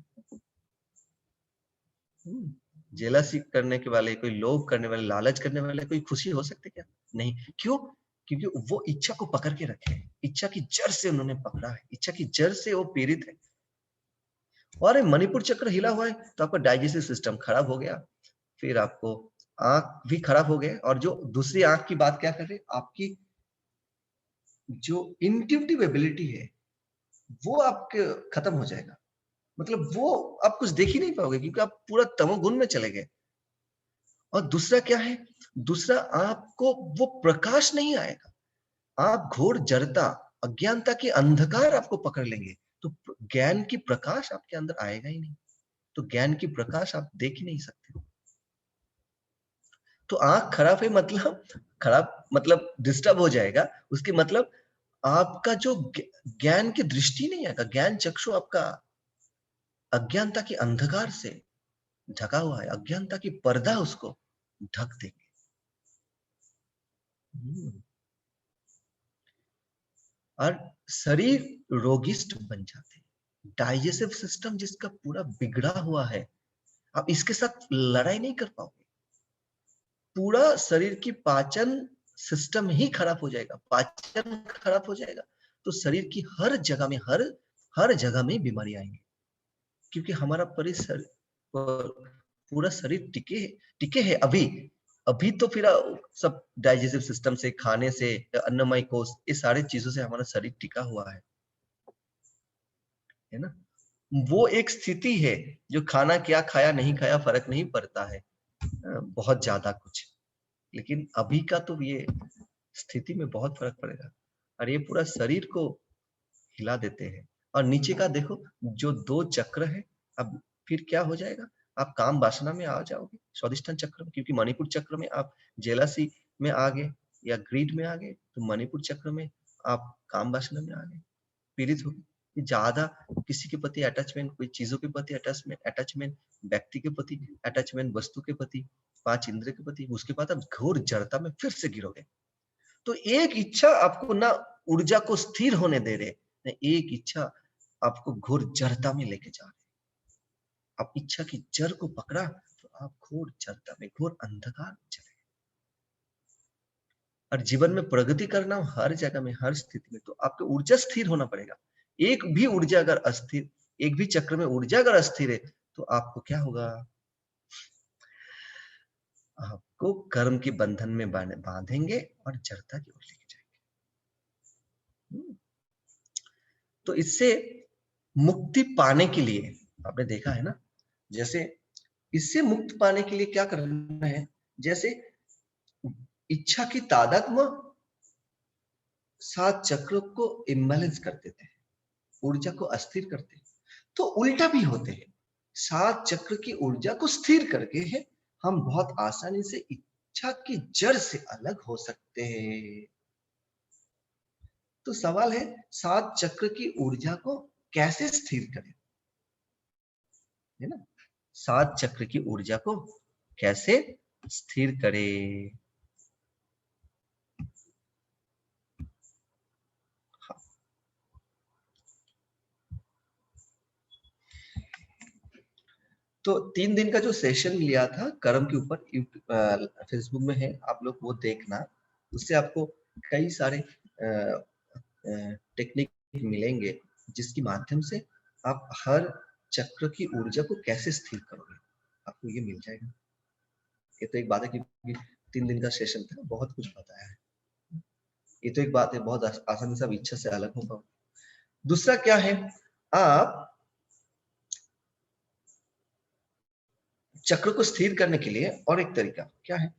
जेलसी करने के वाले, कोई लोभ करने वाले, लालच करने वाले कोई खुशी हो सकते क्या? नहीं। क्यों? क्योंकि वो इच्छा को पकड़ के रखे हैं, इच्छा की जड़ से उन्होंने पकड़ा है, इच्छा की जड़ से वो पीड़ित है। और मणिपुर चक्र हिला हुआ है तो आपका डाइजेस्टिव सिस्टम खराब हो गया, फिर आपको आंख भी खराब हो गए, और जो दूसरी आंख की बात क्या कर रहे, आपकी जो इंट्यूटिव एबिलिटी है वो आपके खत्म हो जाएगा। मतलब वो आप कुछ देख ही नहीं पाओगे क्योंकि आप पूरा तमोगुण में चले गए। और दूसरा क्या है, दूसरा आपको वो प्रकाश नहीं आएगा, आप घोर जड़ता, अज्ञानता के अंधकार आपको पकड़ लेंगे, तो ज्ञान की प्रकाश आपके अंदर आएगा ही नहीं, तो ज्ञान की प्रकाश आप देख ही नहीं सकते। तो आंख खराब है मतलब, खराब मतलब डिस्टर्ब हो जाएगा, उसके मतलब आपका जो ज्ञान की दृष्टि नहीं आएगा, ज्ञान चक्षु आपका अज्ञानता के अंधकार से ढका हुआ है, अज्ञानता की पर्दा उसको ढक देंगे। और शरीर रोगिष्ट बन जाते हैं, डाइजेस्टिव सिस्टम जिसका पूरा बिगड़ा हुआ है, आप इसके साथ लड़ाई नहीं कर पाओगे, पूरा शरीर की पाचन सिस्टम ही खराब हो जाएगा, पाचन खराब हो जाएगा, तो शरीर की हर जगह में, हर जगह में बीमारी आएंगी, क्योंकि हमारा परिसर पूरा शरीर टिके है अभी, अभी तो फिर सब डाइजेस्टिव सिस्टम से, खाने से, अन्नमय कोश, ये सारी चीजों से हमारा शरीर टिका हुआ है ना। वो एक स्थिति है जो खाना क्या खाया नहीं खाया फर्क नहीं पड़ता है, बहुत ज्यादा कुछ, लेकिन अभी का तो ये स्थिति में बहुत फर्क पड़ेगा, और ये पूरा शरीर को हिला देते हैं। और नीचे का देखो, जो 2 चक्र है, अब फिर क्या हो जाएगा, आप काम वासना में आ जाओगे, स्वादिष्ठान चक्र में, क्योंकि मणिपुर चक्र में आप जेलसी में आ गए या ग्रीड में आ गए, तो मणिपुर चक्र में आप काम वासना में आ गए, पीड़ित हो गए। ज्यादा किसी के प्रति अटैचमेंट, कोई चीजों के प्रति अटैचमेंट, व्यक्ति के प्रति अटैचमेंट, वस्तु के प्रति, 5 इंद्रिय के प्रति, उसके बाद आप घोर जड़ता में फिर से गिरोगे। तो एक इच्छा आपको ना ऊर्जा को स्थिर होने दे रहे, ना एक इच्छा आपको घोर जड़ता में लेके जा रहे। आप इच्छा की जड़ को पकड़ा तो आप घोर जड़ता में, घोर अंधकार में चले। और जीवन में प्रगति करना हो हर जगह में, हर स्थिति में, तो आपको ऊर्जा स्थिर होना पड़ेगा। एक भी ऊर्जा अगर अस्थिर, एक भी चक्र में ऊर्जा अगर अस्थिर है तो आपको क्या होगा, आपको कर्म के बंधन में बांधेंगे और जड़ता की ओर लेके जाएंगे। तो इससे मुक्ति पाने के लिए, आपने देखा है ना, जैसे इससे मुक्त पाने के लिए क्या करना है, जैसे इच्छा की तादात्म्य 7 चक्रों को इम्बैलेंस कर देते हैं, ऊर्जा को अस्थिर करते हैं। तो उल्टा भी होते हैं, 7 चक्र की ऊर्जा को स्थिर करके है हम बहुत आसानी से इच्छा की जड़ से अलग हो सकते हैं। तो सवाल है, 7 चक्र की ऊर्जा को कैसे स्थिर करें, है ना, 7 चक्र की ऊर्जा को कैसे स्थिर करें। हाँ। तो 3 दिन का जो सेशन लिया था कर्म के ऊपर, फेसबुक में है, आप लोग वो देखना, उससे आपको कई सारे टेक्निक मिलेंगे जिसके माध्यम से आप हर चक्र की ऊर्जा को कैसे स्थिर करोगे, आपको ये मिल जाएगा। ये तो एक बात है कि 3 दिन का सेशन था, बहुत कुछ बताया है, ये तो एक बात है, बहुत आसानी से आप इच्छा से अलग हो पाओ। दूसरा क्या है, आप चक्र को स्थिर करने के लिए और एक तरीका क्या है,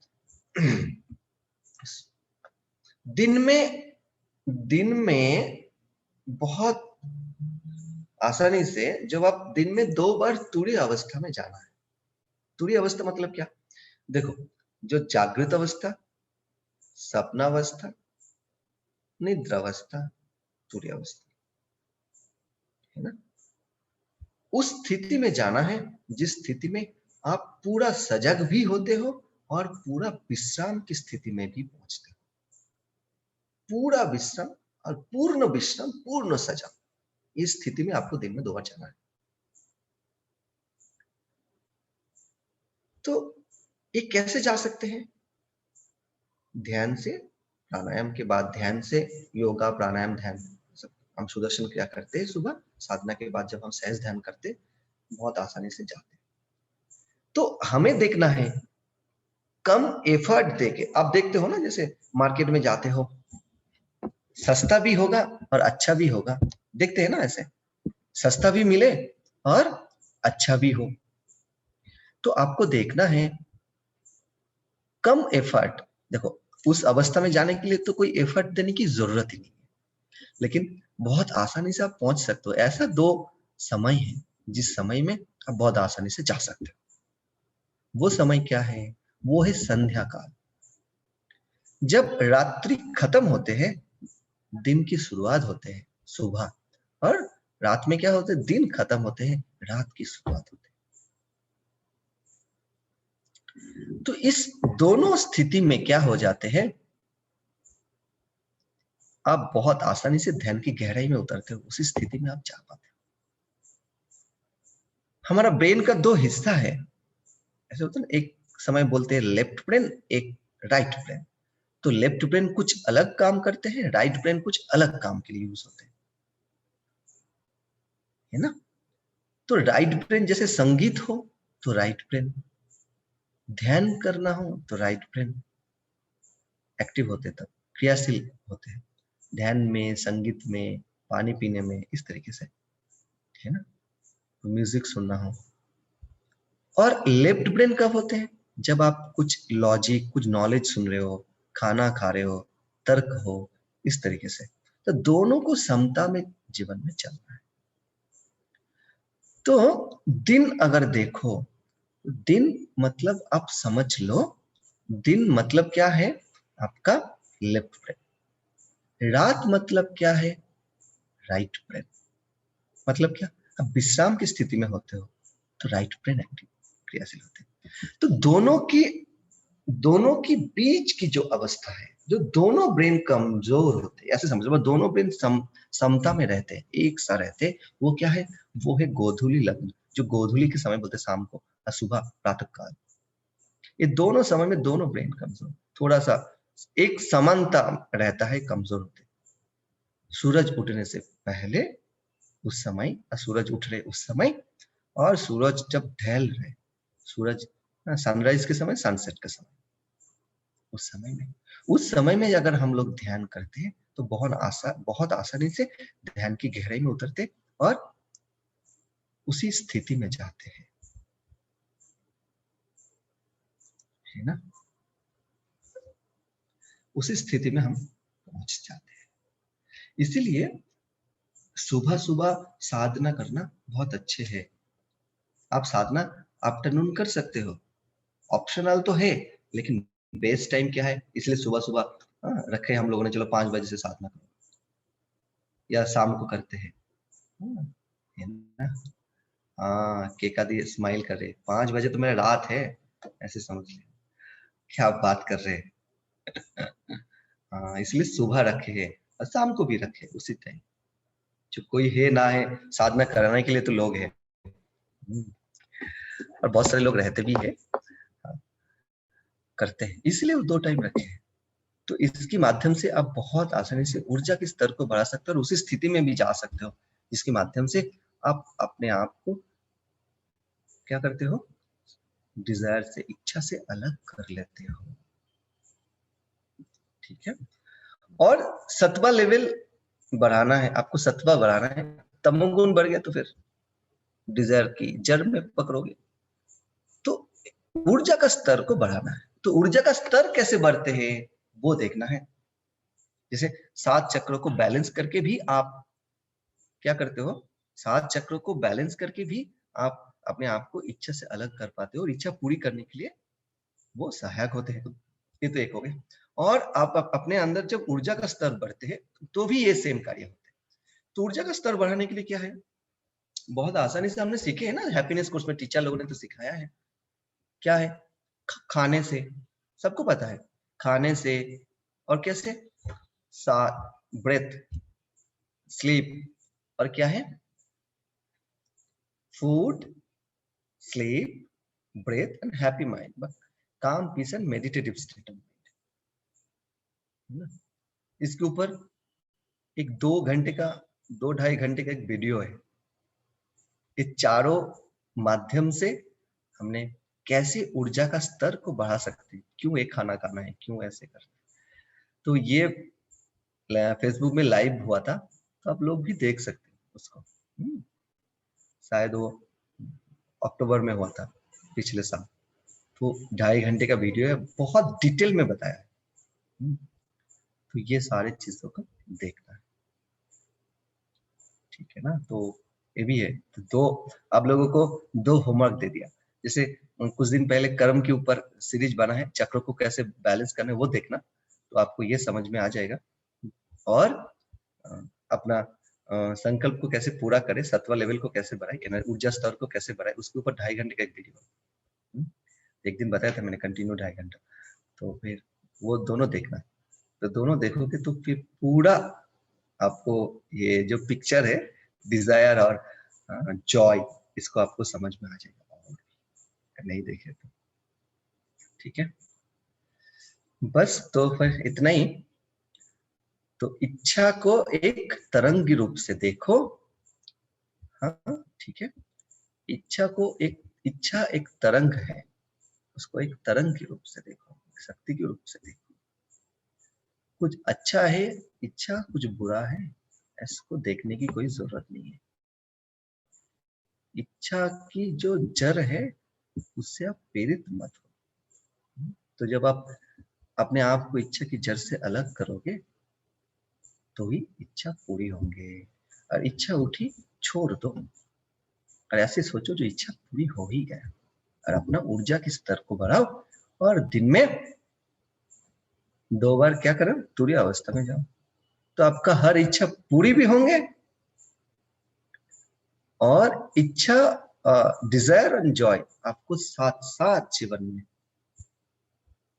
दिन में बहुत आसानी से, जब आप दिन में 2 बार तुरीय अवस्था में जाना है। तुरीय अवस्था मतलब क्या, देखो, जो जागृत अवस्था, सपनावस्था, निद्रावस्था, तुरीय अवस्था, है ना, उस स्थिति में जाना है जिस स्थिति में आप पूरा सजग भी होते हो और पूरा विश्राम की स्थिति में भी पहुंचते हो, पूरा विश्राम और पूर्ण विश्राम, पूर्ण सजग, इस स्थिति में आपको दिन में 2 बार जाना है। तो ये कैसे जा सकते हैं? ध्यान से, प्राणायाम के बाद ध्यान से, योगा प्राणायाम ध्यान सब हम सुदर्शन क्रिया करते हैं सुबह, साधना के बाद जब हम सहज ध्यान करते, बहुत आसानी से जाते। तो हमें देखना है कम एफर्ट देके। आप देखते हो ना, जैसे मार्केट में जाते हो, सस्ता भी होगा और अच्छा भी होगा, देखते हैं ना ऐसे, सस्ता भी मिले और अच्छा भी हो। तो आपको देखना है कम एफर्ट। देखो, उस अवस्था में जाने के लिए तो कोई एफर्ट देने की जरूरत ही नहीं है, लेकिन बहुत आसानी से आप पहुंच सकते हो। ऐसा 2 समय है जिस समय में आप बहुत आसानी से जा सकते हो। वो समय क्या है? वो है संध्या काल। जब रात्रि खत्म होते हैं, दिन की शुरुआत होते हैं सुबह, और रात में क्या होते हैं? दिन खत्म होते हैं, रात की शुरुआत होती है। तो इस दोनों स्थिति में क्या हो जाते हैं? आप बहुत आसानी से ध्यान की गहराई में उतरते हो, उसी स्थिति में आप जा पाते हो। हमारा ब्रेन का 2 हिस्सा है, ऐसे होता है ना, एक समय बोलते हैं लेफ्ट ब्रेन, एक राइट ब्रेन। तो लेफ्ट ब्रेन कुछ अलग काम करते हैं, राइट ब्रेन कुछ अलग काम के लिए यूज होते हैं, है ना? तो राइट ब्रेन जैसे संगीत हो तो राइट ब्रेन, ध्यान करना हो तो राइट ब्रेन एक्टिव होते, तब क्रियाशील होते हैं, ध्यान में, संगीत में, पानी पीने में, इस तरीके से, है ना? म्यूजिक सुनना हो। और लेफ्ट ब्रेन कब होते हैं? जब आप कुछ लॉजिक, कुछ नॉलेज सुन रहे हो, खाना खा रहे हो, तर्क हो, इस तरीके से। तो दोनों को समता में जीवन में चलना है। तो दिन अगर देखो, दिन मतलब आप समझ लो, दिन मतलब क्या है? आपका लेफ्ट ब्रेन। रात मतलब क्या है? Right brain. मतलब क्या? आप विश्राम की स्थिति में होते हो तो राइट ब्रेन एक्टिव, क्रियाशील होते हैं। तो दोनों की बीच की जो अवस्था है, जो दोनों ब्रेन कमजोर होते हैं, ऐसे समझो, दोनों ब्रेन समता में रहते हैं, एक सा रहते हैं, वो क्या है? वो है गोधूली लग्न, जो गोधूली के समय बोलते हैं, शाम को, सुबह, प्रातः काल। ये दोनों समय में दोनों ब्रेन कमजोर, थोड़ा सा एक समानता रहता है, कमजोर होते। सूरज उठने से पहले उस समय, सूरज उठ रहे उस समय, और सूरज जब ढल रहे, सूरज सनराइज के समय, सनसेट के समय, उस समय में अगर हम लोग ध्यान करते हैं तो बहुत आसानी से ध्यान की गहराई में उतरते और उसी स्थिति में जाते हैं, है ना? उसी स्थिति में हम पहुंच जाते हैं। इसीलिए सुबह सुबह साधना करना बहुत अच्छे है। आप साधना आफ्टरनून कर सकते हो, ऑप्शनल तो है, लेकिन बेस्ट टाइम क्या है? इसलिए सुबह सुबह रखे हम लोगों ने, चलो 5 बजे से साधना करो, या शाम को करते हैं, हाँ, है ना? हाँ, केका दी स्माइल कर रहे, 5 बजे तो मेरा रात है, ऐसे समझ ले, क्या बात कर रहे हैं? हाँ, इसलिए सुबह रखे है और शाम को भी रखे उसी टाइम, जो कोई है ना है साधना कराने के लिए, तो लोग हैं। और बहुत सारे लोग रहते भी है, करते हैं, इसलिए वो 2 टाइम रखे हैं। तो इसके माध्यम से आप बहुत आसानी से ऊर्जा के स्तर को बढ़ा सकते हो और उसी स्थिति में भी जा सकते हो, जिसके माध्यम से आप अपने आप को क्या करते हो? डिजायर से, इच्छा से अलग कर लेते हो, ठीक है? और सत्वा लेवल बढ़ाना है आपको, सत्वा बढ़ाना है। तमोगुण बढ़ गया तो फिर डिजायर की जड़ में पकड़ोगे। तो ऊर्जा का स्तर को बढ़ाना है। तो ऊर्जा का स्तर कैसे बढ़ते हैं वो देखना है। जैसे 7 चक्रों को बैलेंस करके भी आप क्या करते हो? 7 चक्रों को बैलेंस करके भी आप अपने आप को इच्छा से अलग कर पाते हो, और इच्छा पूरी करने के लिए वो सहायक होते हैं। ये तो एक हो गए। और आप अपने अंदर जब ऊर्जा का स्तर बढ़ते हैं तो भी ये सेम कार्य होते हैं। तो ऊर्जा का स्तर बढ़ाने के लिए क्या है? बहुत आसानी से हमने सीखे है ना, हैप्पीनेस कोर्स में टीचर लोगों ने तो सिखाया है। क्या है? खाने से, सबको पता है, खाने से, और कैसे? ब्रेथ, स्लीप, और क्या है? Food, sleep breath and happy mind, but calm, peace and meditative state of mind, है ना? इसके ऊपर एक 2-2.5 घंटे का एक वीडियो है। ये चारों माध्यम से हमने कैसे ऊर्जा का स्तर को बढ़ा सकते हैं, क्यों एक खाना खाना है, क्यों ऐसे करना है। तो ये फेसबुक में लाइव हुआ था, तो आप लोग भी देख सकते हैं उसको। शायद वो अक्टूबर में हुआ था पिछले साल। तो 2.5 घंटे का वीडियो है, बहुत डिटेल में बताया है। तो ये सारे चीजों को देखना है, ठीक है ना। तो ये भी है। तो दो आप लोगों को 2 होमवर्क दे दिया। जैसे कुछ दिन पहले कर्म के ऊपर सीरीज बना है, चक्र को कैसे बैलेंस करना है वो देखना, तो आपको ये समझ में आ जाएगा। और अपना संकल्प को कैसे पूरा करें, सत्व लेवल को कैसे बढ़ाए, ऊर्जा स्तर को कैसे बढ़ाए, उसके ऊपर 2.5 घंटे का एक वीडियो एक दिन बताया था मैंने, कंटिन्यू 2.5 घंटा। तो फिर वो दोनों देखना। तो दोनों देखोगे तो फिर पूरा आपको ये जो पिक्चर है डिजायर और जॉय, इसको आपको समझ में आ जाएगा, और नहीं देखे तो ठीक है। बस तो फिर इतना ही। तो इच्छा को एक तरंग रूप से देखो। हाँ ठीक है, इच्छा एक तरंग है, उसको एक तरंग के रूप से देखो, शक्ति के रूप से देखो। कुछ अच्छा है इच्छा, कुछ बुरा है, इसको देखने की कोई जरूरत नहीं है। इच्छा की जो जड़ है उससे आप प्रेरित मत हो। तो जब आप अपने आप को इच्छा की जड़ से अलग करोगे तो ही इच्छा पूरी होंगे। और इच्छा उठी छोड़ दो, और ऐसे सोचो जो इच्छा पूरी हो ही गया, और अपना ऊर्जा के स्तर को बढ़ाओ, और दिन में 2 बार क्या करो, तुरीय अवस्था में जाओ, तो आपका हर इच्छा पूरी भी होंगे, और इच्छा डिजायर एंड जॉय आपको साथ साथ जीवन में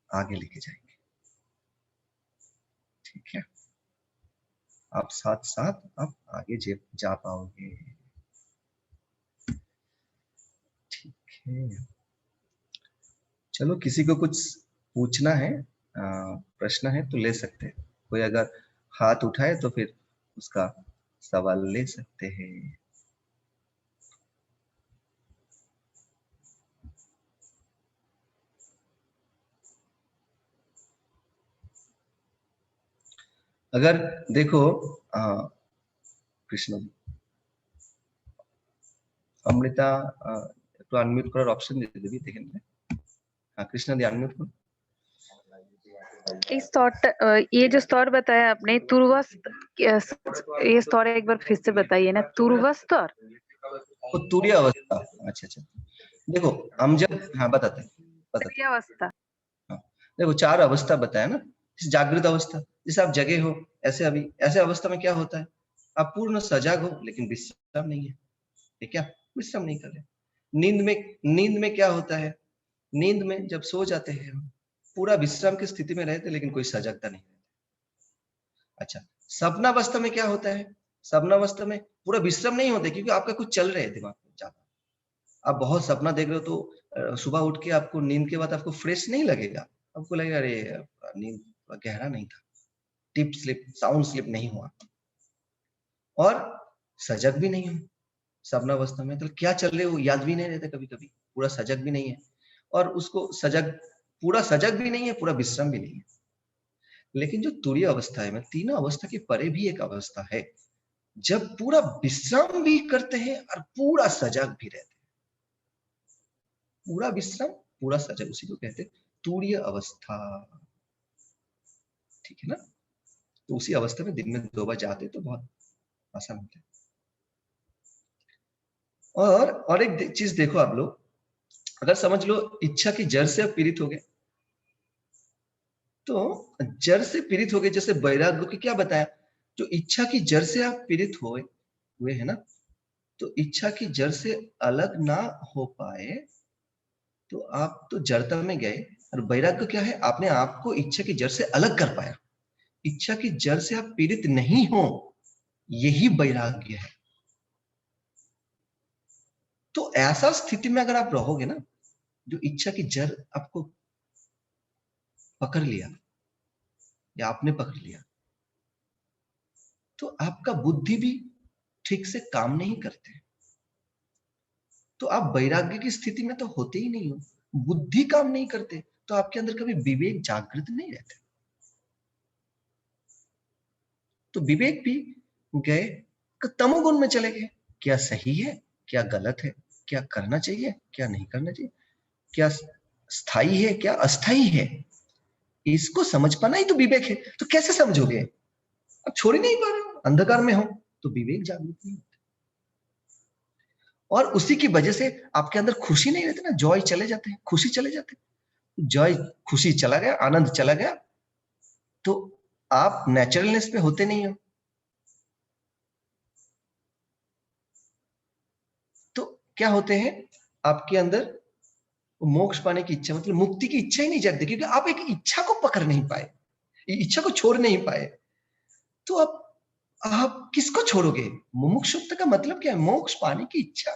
आगे लेके जाएंगे, ठीक है। आप साथ साथ आप आगे जा पाओगे, ठीक है। चलो, किसी को कुछ पूछना है, प्रश्न है तो ले सकते हैं। कोई अगर हाथ उठाए तो फिर उसका सवाल ले सकते हैं। अगर देखो कृष्ण अमृता तो अनम्यूट करार ऑप्शन दे देबी देखेंगे। हाँ कृष्णा दी अनम्यूट करो। इस थॉट ये जो स्तर बताया आपने तुर्वस्त, ये स्तर एक बार फिर से बताइए ना। तुर्वस्त तो तुरीय अवस्था, अच्छा अच्छा। देखो हम जब बताते हैं अवस्था, हाँ देखो 4 अवस्था बताया ना। जागृत अवस्था, जैसे आप जगे हो, ऐसे अभी ऐसे अवस्था में क्या होता है, आप पूर्ण सजग हो लेकिन विश्राम नहीं है, ठीक है, विश्राम नहीं कर रहे। नींद में क्या होता है, नींद में जब सो जाते हैं हम पूरा विश्राम की स्थिति में रहते लेकिन कोई सजगता नहीं रहती। अच्छा, सपनावस्था में क्या होता है, सपनावस्था में पूरा विश्राम नहीं होते क्योंकि आपका कुछ चल रहा है दिमाग में ज्यादा। आप बहुत सपना देख रहे हो तो सुबह उठ के आपको नींद के बाद आपको फ्रेश नहीं लगेगा, आपको लगेगा अरे नींद गहरा नहीं था, डीप स्लीप, साउंड स्लीप नहीं हुआ, और सजग भी नहीं हो। सपनावस्था में तो क्या चल रहे हो याद भी नहीं रहता, कभी कभी पूरा सजग भी नहीं है, और उसको पूरा सजग भी नहीं है, पूरा विश्राम भी नहीं है। लेकिन जो तुरीय अवस्था है, मैं तीनों अवस्था के परे भी एक अवस्था है जब पूरा विश्राम भी करते हैं और पूरा सजग भी रहते हैं। पूरा विश्राम पूरा सजग, उसी को कहते हैं तुरीय अवस्था, ठीक है ना। तो उसी अवस्था में दिन में 2 बार जाते तो बहुत आसान होता है। और एक चीज देखो आप लोग, अगर समझ लो इच्छा की जड़ से आप पीड़ित हो गए, तो जड़ से पीड़ित हो गए, जैसे वैराग्य की क्या बताया, जो इच्छा की जड़ से आप पीड़ित हुए है ना, तो इच्छा की जड़ से अलग ना हो पाए तो आप तो जड़ता में गए। और वैराग्य क्या है, आपने आपको इच्छा की जड़ से अलग कर पाया, इच्छा की जड़ से आप पीड़ित नहीं हो, यही वैराग्य है। तो ऐसा स्थिति में अगर आप रहोगे ना, जो इच्छा की जड़ आपको पकड़ लिया या आपने पकड़ लिया, तो आपका बुद्धि भी ठीक से काम नहीं करते, तो आप वैराग्य की स्थिति में तो होते ही नहीं हो। बुद्धि काम नहीं करते तो आपके अंदर कभी विवेक जागृत नहीं रहते। तो विवेक भी गए, तमोगुण में चले गए। क्या सही है, क्या गलत है, क्या करना चाहिए, क्या नहीं करना चाहिए, क्या स्थायी है, क्या अस्थायी है, इसको समझ पाना ही तो विवेक है। तो कैसे समझोगे? अब छोड़ ही नहीं पा रहे हो, अंधकार में हो, तो विवेक जागृत नहीं होता। और उसी की वजह से आपके अंदर खुशी नहीं रहती ना, जॉय चले जाते हैं, खुशी चले जाते हैं। जॉय, खुशी चला गया, आनंद चला गया, तो आप नेचुरलनेस पे होते नहीं हो। तो क्या होते हैं आपके अंदर? मोक्ष पाने की इच्छा, मतलब मुक्ति की इच्छा ही नहीं जागती, क्योंकि आप एक इच्छा को पकड़ नहीं पाए, इच्छा को छोड़ नहीं पाए। तो आप किसको छोड़ोगे? मुमुक्षुत्व का मतलब क्या है? मोक्ष पाने की इच्छा।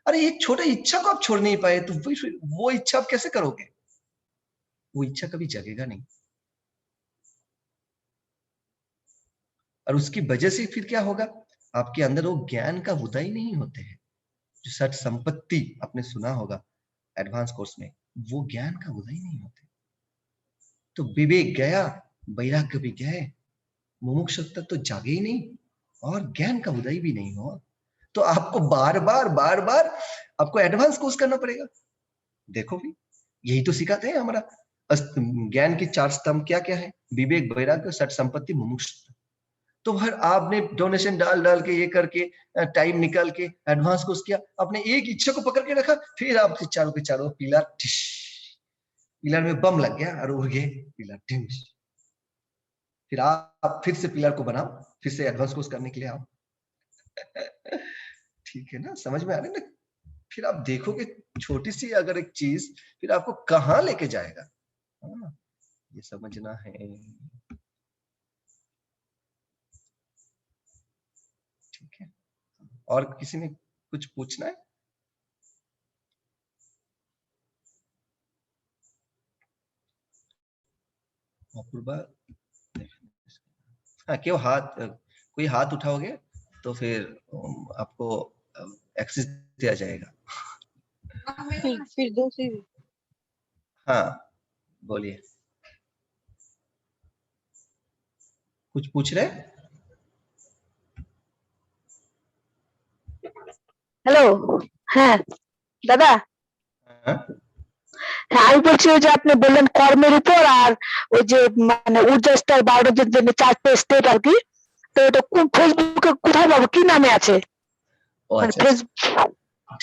अरे एक छोटा इच्छा को आप छोड़ नहीं पाए, तो फिर वो इच्छा आप कैसे करोगे? वो इच्छा कभी जगेगा नहीं। और उसकी वजह से फिर क्या होगा? आपके अंदर वो ज्ञान का उदय नहीं होते हैं। जो सठ संपत्ति आपने सुना होगा एडवांस कोर्स में, वो ज्ञान का उदय नहीं होते। तो विवेक गया, वैराग्य भी गए, मुमुक्षुत्व तो जागे ही नहीं, और ज्ञान का उदय भी नहीं हुआ। तो आपको बार बार आपको एडवांस कोर्स करना पड़ेगा। देखो भी, यही तो सिखाते हैं हमारा ज्ञान की 4 स्तंभ क्या क्या है? विवेक, वैराग्य, सठ संपत्ति, मुमुक्षुत्व। तो हर आपने डोनेशन डाल के, ये करके, टाइम निकाल के एडवांस कोर्स किया, आपने एक इच्छा को पकड़ के रखा, फिर आपके चारों के चारों पिलर, पिलर में बम लग गया और उड़ गए पिलर, टिश। फिर आप फिर से पिलर को बनाओ, फिर से एडवांस कोर्स करने के लिए आओ। ठीक है ना, समझ में आ रही है ना? फिर आप देखोगे छोटी सी अगर एक चीज, फिर आपको कहाँ लेके जाएगा। हाँ, ये समझना है। ठीक है, और किसी ने कुछ पूछना है? अपूर्वा, हाँ, क्यों कोई हाथ उठाओगे तो फिर आपको एक्सेस दिया जाएगा। फिर दूसरी। हाँ, बोलिए, कुछ पूछ रहे? হ্যালো, হ্যাঁ দাদা, हाँ, হ্যাঁ আমি বলছি ওই যে আপনি বললেন কর্মের উপর আর ওই যে মানে ঊর্জা স্তর 12টার জন্য 4টে স্টেপ আর কি, তো এটা কোন ফেসবুকে কোথায় পাবো, কি নামে আছে? ओ মানে अच्छा अच्छा,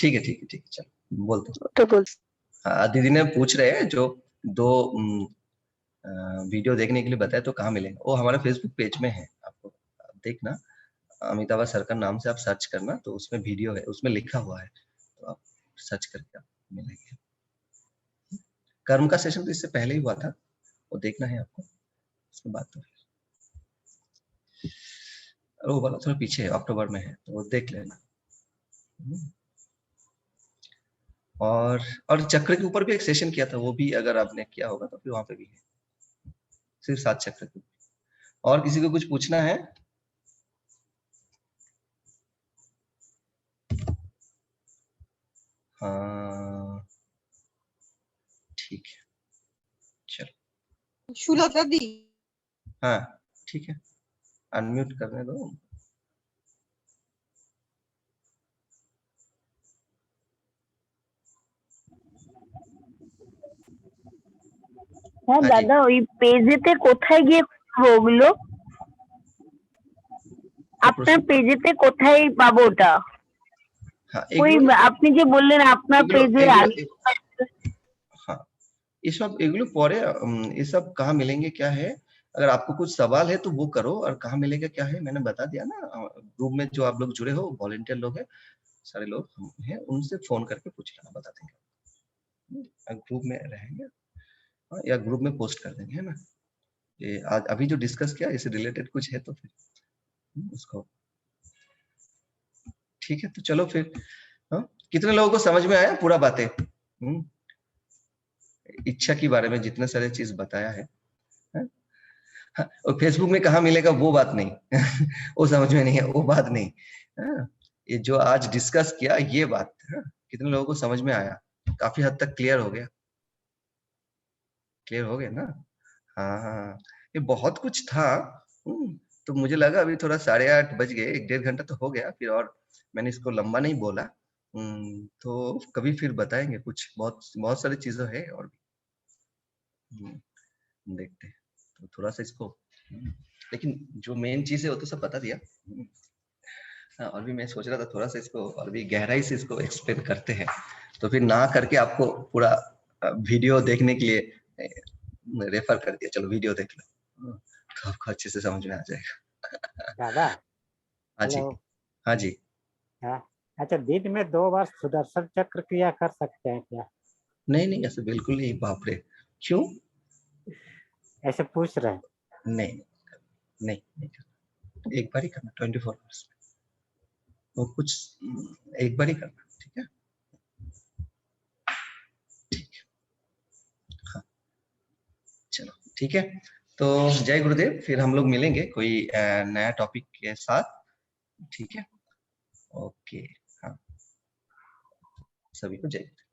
ठीक है ठीक है ठीक है, चलो बोलते हैं। ফেসबুকটা বলছি। हाँ, दीदी ने पूछ रहे हैं जो 2 वीडियो देखने के लिए बताया, तो कहाँ मिलेगा? वो हमारे फेसबुक पेज में है, आपको देखना, अमिताभ सर का नाम से आप सर्च करना, तो उसमें वीडियो है, उसमें लिखा हुआ है, तो आप सर्च करके आप मिलेंगे। कर्म का सेशन तो इससे पहले ही हुआ था, वो देखना है आपको, उसके बाद तो वो वाला थोड़ा पीछे है, अक्टूबर में है, तो वो देख लेना। और चक्र के ऊपर भी एक सेशन किया था, वो भी अगर आपने किया होगा तो फिर वहां पे भी है, सिर्फ 7 चक्र के। और किसी को कुछ पूछना है? हाँ, ठीक है, चलो। सुलता दी, हाँ, ठीक है, अनम्यूट करने दो। হ্যাঁ हाँ जी, দাদা, ওই পেজেতে কোথায় গিয়ে পাবো ওগুলো? क्या আপনার प्रश्न? পেজেতে কোথায় পাবো ওটা? हाँ, ওই আপনি যে বললেন আপনার পেজে हाँ, ये सब एगुलो पढ़े, ये सब कहाँ मिलेंगे क्या है? अगर आपको कुछ सवाल है तो वो करो, और कहाँ मिलेगा क्या है मैंने बता दिया ना। ग्रुप में जो आप लोग जुड़े हो, वॉलंटियर लोग हैं, सारे लोग हम हैं, उनसे फोन करके पूछ लेना, बता देंगे। ग्रुप में रहेंगे, हाँ, या ग्रुप में पोस्ट कर देंगे, है ना? ये आज अभी जो डिस्कस किया इससे रिलेटेड कुछ है तो फिर उसको, ठीक है, तो चलो फिर। हाँ, कितने लोगों को समझ में आया पूरा बातें? इच्छा के बारे में जितने सारे चीज बताया है, हाँ, और फेसबुक में कहाँ मिलेगा वो बात नहीं वो समझ में नहीं है, वो बात नहीं। हाँ, ये जो आज डिस्कस किया ये बात, हाँ, कितने लोगों को समझ में आया, काफी हद तक क्लियर हो गया, क्लियर हो गया ना। हाँ हाँ, ये बहुत कुछ था। तो मुझे लगा अभी थोड़ा 8:30 बज गए, 1-1.5 घंटा तो हो गया फिर, और मैंने इसको लंबा नहीं बोला। तो कभी फिर बताएंगे कुछ, बहुत बहुत सारी चीजें है और भी। देखते हैं तो थोड़ा सा इसको, लेकिन जो मेन चीज है वो तो सब बता दिया। हाँ, और भी मैं सोच रहा था थोड़ा सा इसको और भी गहराई से इसको एक्सप्लेन करते हैं, तो फिर ना करके आपको पूरा वीडियो देखने के लिए रेफर कर दिया, चलो वीडियो देख लो तो आपको अच्छे से समझ में आ जाएगा। दादा, हाँ जी, हेलो। हाँ जी। हाँ, अच्छा, दिन में 2 बार सुदर्शन चक्र क्रिया कर सकते हैं क्या? नहीं नहीं, ऐसे बिल्कुल नहीं, बाप रे, क्यों? ऐसे पूछ रहे हैं। नहीं नहीं नहीं करना, एक बार ही करना 24 आवर्स में, वो कुछ एक बार ही करना, ठीक है? ठीक है, हाँ चलो ठीक है। तो जय गुरुदेव, फिर हम लोग मिलेंगे कोई नया टॉपिक के साथ, ठीक है? ओके, हाँ, सभी को जय गुरुदेव।